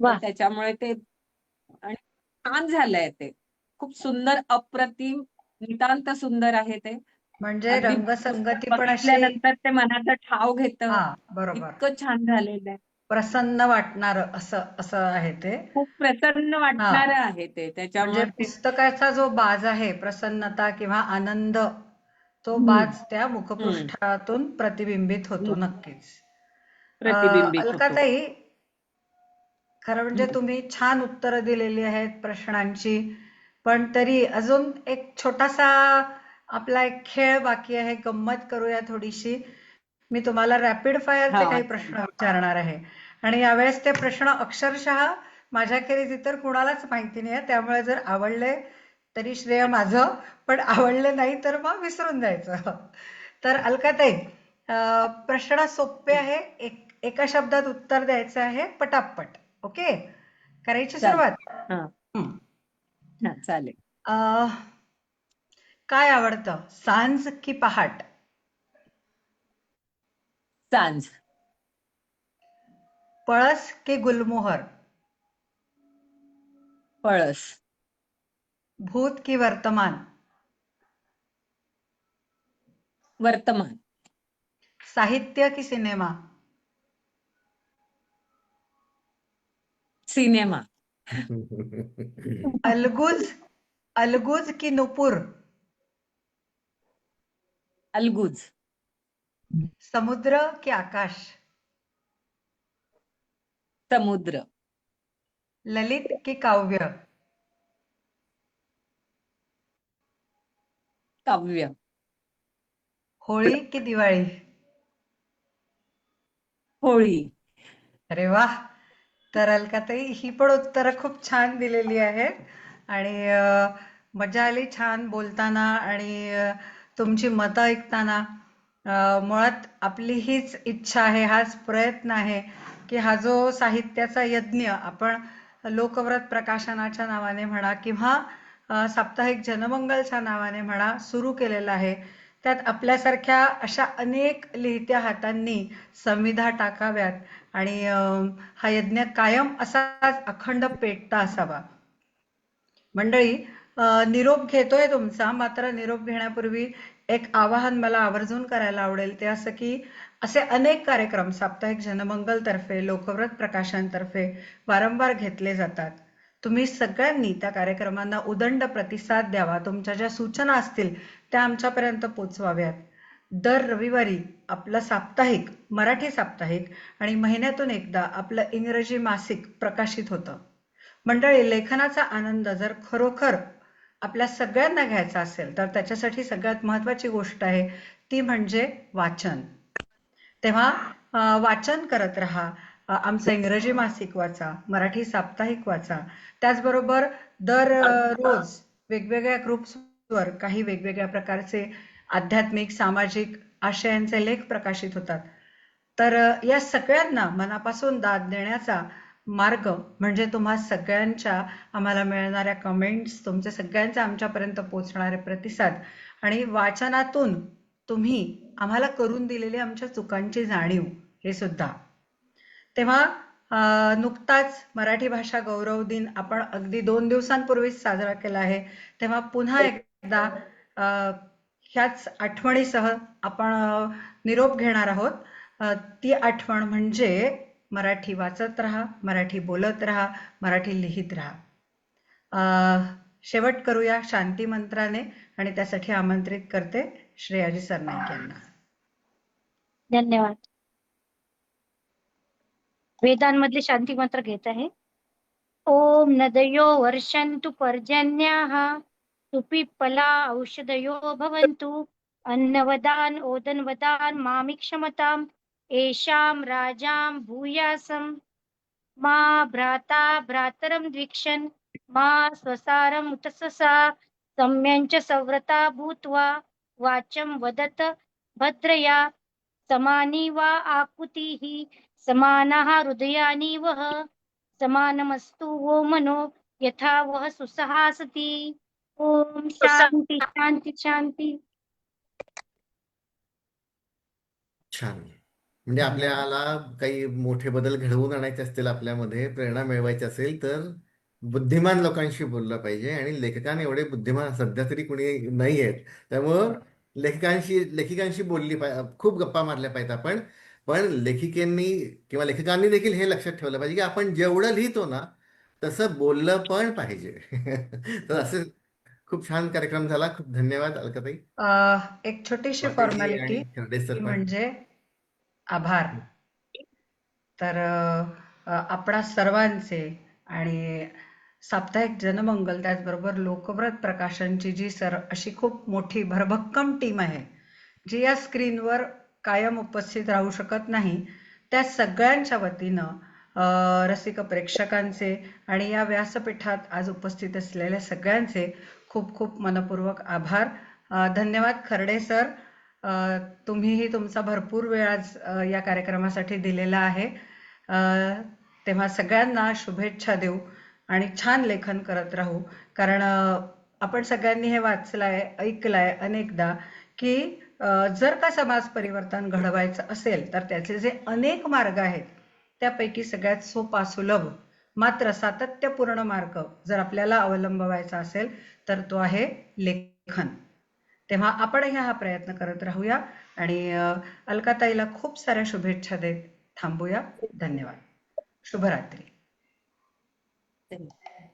तर वा. त्याच्यामुळे ते आणि छान झालंय ते. खूप सुंदर, अप्रतिम, नितांत सुंदर आहे ते. म्हणजे अगदी पुस्तक रंगसंगती पण अशी. बघितल्यानंतर ते मनाचा ठाव घेतं. हा, बरोबर. इतकं छान झालेलं आहे. प्रसन्न वाटणार असं असं आहे ते. खूप प्रसन्न हा, वाटणारं आहे ते. म्हणजे त्याच्यामुळे ते पुस्तकाचा जो बाज आहे, प्रसन्नता किंवा आनंद, तो हम्म, बाज त्या हम्म, मुखपृष्ठातून प्रतिबिंबित होतो हम्म, नक्कीच. प्रतिबिंबित होतो. अलकाताई, खरं म्हणजे हम्म, तुम्ही छान उत्तरं दिलेली आहेत प्रश्नांची, पण तरी अजून एक छोटासा आपला एक खेळ बाकी आहे. गंमत करूया थोडीशी. मी तुम्हाला रॅपिड फायरचे हा काही चालेल. प्रश्न विचारणार आहे आणि यावेळेस ते प्रश्न अक्षरशः माझ्याखेरीज इतर कुणालाच माहिती नाही आहे. त्यामुळे जर आवडले तरी श्रेय माझं, पण आवडले नाही तर मग विसरून जायचं. तर अलकाताई, प्रश्न सोपे आहे. एका शब्दात उत्तर द्यायचं आहे, पटापट. ओके, करायची चालेल. सुरुवात. हा हं. हा चालेल. अं, काय आवडतं, सांज की पहाट? सांज. पळस की गुलमोहर? पळस. भूत की वर्तमान? वर्तमान. साहित्य की सिनेमा? सिनेमा. अलगुज अलगुज की नुपुर? अलगुज. समुद्र की आकाश? समुद्र. ललित की काव्य? काव्य. होळी की दिवाळी? होळी. अरे वा. तर अलकाताई, ही पण उत्तरं खूप छान दिलेली आहेत आणि मजा आली छान बोलताना आणि तुमची मतं ऐकताना. मुळात आपली हीच इच्छा आहे, हाच प्रयत्न आहे की हा जो साहित्याचा यज्ञ आपण लोकव्रत प्रकाशनाच्या नावाने म्हणा किंवा साप्ताहिक जनमंगलच्या नावाने म्हणा सुरू केलेला आहे, त्यात आपल्यासारख्या अशा अनेक लिहित्या हातांनी संविधा टाकाव्यात आणि हा यज्ञ कायम असाच अखंड पेटता असावा. मंडळी, निरोप घेतोय तुमचा, मात्र निरोप घेण्यापूर्वी एक आवाहन मला आवर्जून करायला आवडेल. ते असं की असे अनेक कार्यक्रम साप्ताहिक जनमंगल तर्फे, लोकव्रत प्रकाशनतर्फे वारंवार घेतले जातात. तुम्ही सगळ्यांनी त्या कार्यक्रमांना उदंड प्रतिसाद द्यावा. तुमच्या ज्या सूचना असतील त्या आमच्यापर्यंत पोचवाव्यात. दर रविवारी आपलं साप्ताहिक, मराठी साप्ताहिक आणि महिन्यातून एकदा आपलं इंग्रजी मासिक प्रकाशित होतं. मंडळी, लेखनाचा आनंद जर खरोखर आपल्या सगळ्यांना घ्यायचा असेल तर त्याच्यासाठी सगळ्यात महत्त्वाची गोष्ट आहे ती म्हणजे वाचन. तेव्हा वाचन करत राहा. आमचं इंग्रजी मासिक वाचा, मराठी साप्ताहिक वाचा. त्याचबरोबर दर रोज वेगवेगळ्या ग्रुप्सवर काही वेगवेगळ्या प्रकारचे आध्यात्मिक, सामाजिक आशयांचे लेख प्रकाशित होतात. तर या सगळ्यांना मनापासून दाद देण्याचा मार्ग म्हणजे तुम्हा सगळ्यांच्या आम्हाला मिळणाऱ्या कमेंट्स, तुमचे सगळ्यांचे आमच्यापर्यंत पोहोचणारे प्रतिसाद आणि वाचनातून तुम्ही आम्हाला करून दिलेली आमच्या चुकांची जाणीव, हे सुद्धा. तेव्हा नुकताच मराठी भाषा गौरव दिन आपण अगदी 2 दिवसांपूर्वीच साजरा केला आहे. तेव्हा पुन्हा एकदा ह्याच आठवणीसह आपण निरोप घेणार आहोत. ती आठवण म्हणजे मराठी वाचत राहा, मराठी बोलत राहा, मराठी लिहित राहा. शेवट करूया शांती मंत्राने आणि त्यासाठी आमंत्रित करते श्रेयाजी सरनाईक यांना. धन्यवाद. वेदांमधले शांती मंत्र घेत आहे. ओम नदयो वर्षन्तु पर्जन्याः सुपिप्पला औषधयो भवन्तु अन्नवदान ओदनवदान मामिक्षमताम् येषां राजां भूयासं मा भ्राता भ्रातरं द्विक्षन् मा स्वसारम् उतससा सम्यञ्च सव्रता भूत्वा वाचं वदत भद्रया समानी वा आकुतिः समानाः हृदयानि वः समानमस्तु वो मनो यथा वह सुसहासति. ओम शांती शांती शांती. छान. म्हणजे आपल्याला काही मोठे बदल घडवून आणायचे असतील, आपल्यामध्ये प्रेरणा मिळवायची असेल तर बुद्धिमान लोकांशी बोललं पाहिजे आणि लेखकांनी एवढे बुद्धिमान सध्या तरी कुणी नाही आहेत. त्यामुळं लेखिकांशी बोलली पाहिजे, खूप गप्पा मारल्या पाहिजेत आपण. पण लेखिकेंनी किंवा लेखकांनी देखील हे लक्षात ठेवलं पाहिजे की आपण जेवढं लिहितो ना तसं बोललं पण पाहिजे. तर असे खूप छान कार्यक्रम झाला. खूप धन्यवाद अलकाताई. एक छोटीशी स्वातीजी फॉर्मॅलिटी, आणि खर्डेसर ती पण. म्हणजे आभार. तर आपणा सर्वांचे आणि साप्ताहिक जनमंगल त्याचबरोबर लोकव्रत प्रकाशनची जी अशी खूप मोठी भरभक्कम टीम आहे जी या स्क्रीनवर कायम उपस्थित राहू शकत नाही, त्या सगळ्यांच्या वतीनं रसिक प्रेक्षकांचे आणि या व्यासपीठात आज उपस्थित असलेल्या सगळ्यांचे खूप खूप मनपूर्वक आभार. धन्यवाद खर्डे सर. तुम्हीही तुमचा भरपूर वेळ आज या कार्यक्रमासाठी दिलेला आहे. तेव्हा सगळ्यांना शुभेच्छा देऊ आणि छान लेखन करत राहू. कारण आपण सगळ्यांनी हे वाचलंय, ऐकलंय अनेकदा की जर का समाज परिवर्तन घडवायचं असेल तर त्याचे जे अनेक मार्ग आहेत त्यापैकी सगळ्यात सोपा, सुलभ मात्र सातत्यपूर्ण मार्ग जर आपल्याला अवलंबवायचा असेल तर तो आहे लेखन. तेव्हा आपणही हा प्रयत्न करत राहूया आणि अलकाताईला खूप साऱ्या शुभेच्छा देत थांबूया. धन्यवाद. शुभरात्री. धन्यवाद.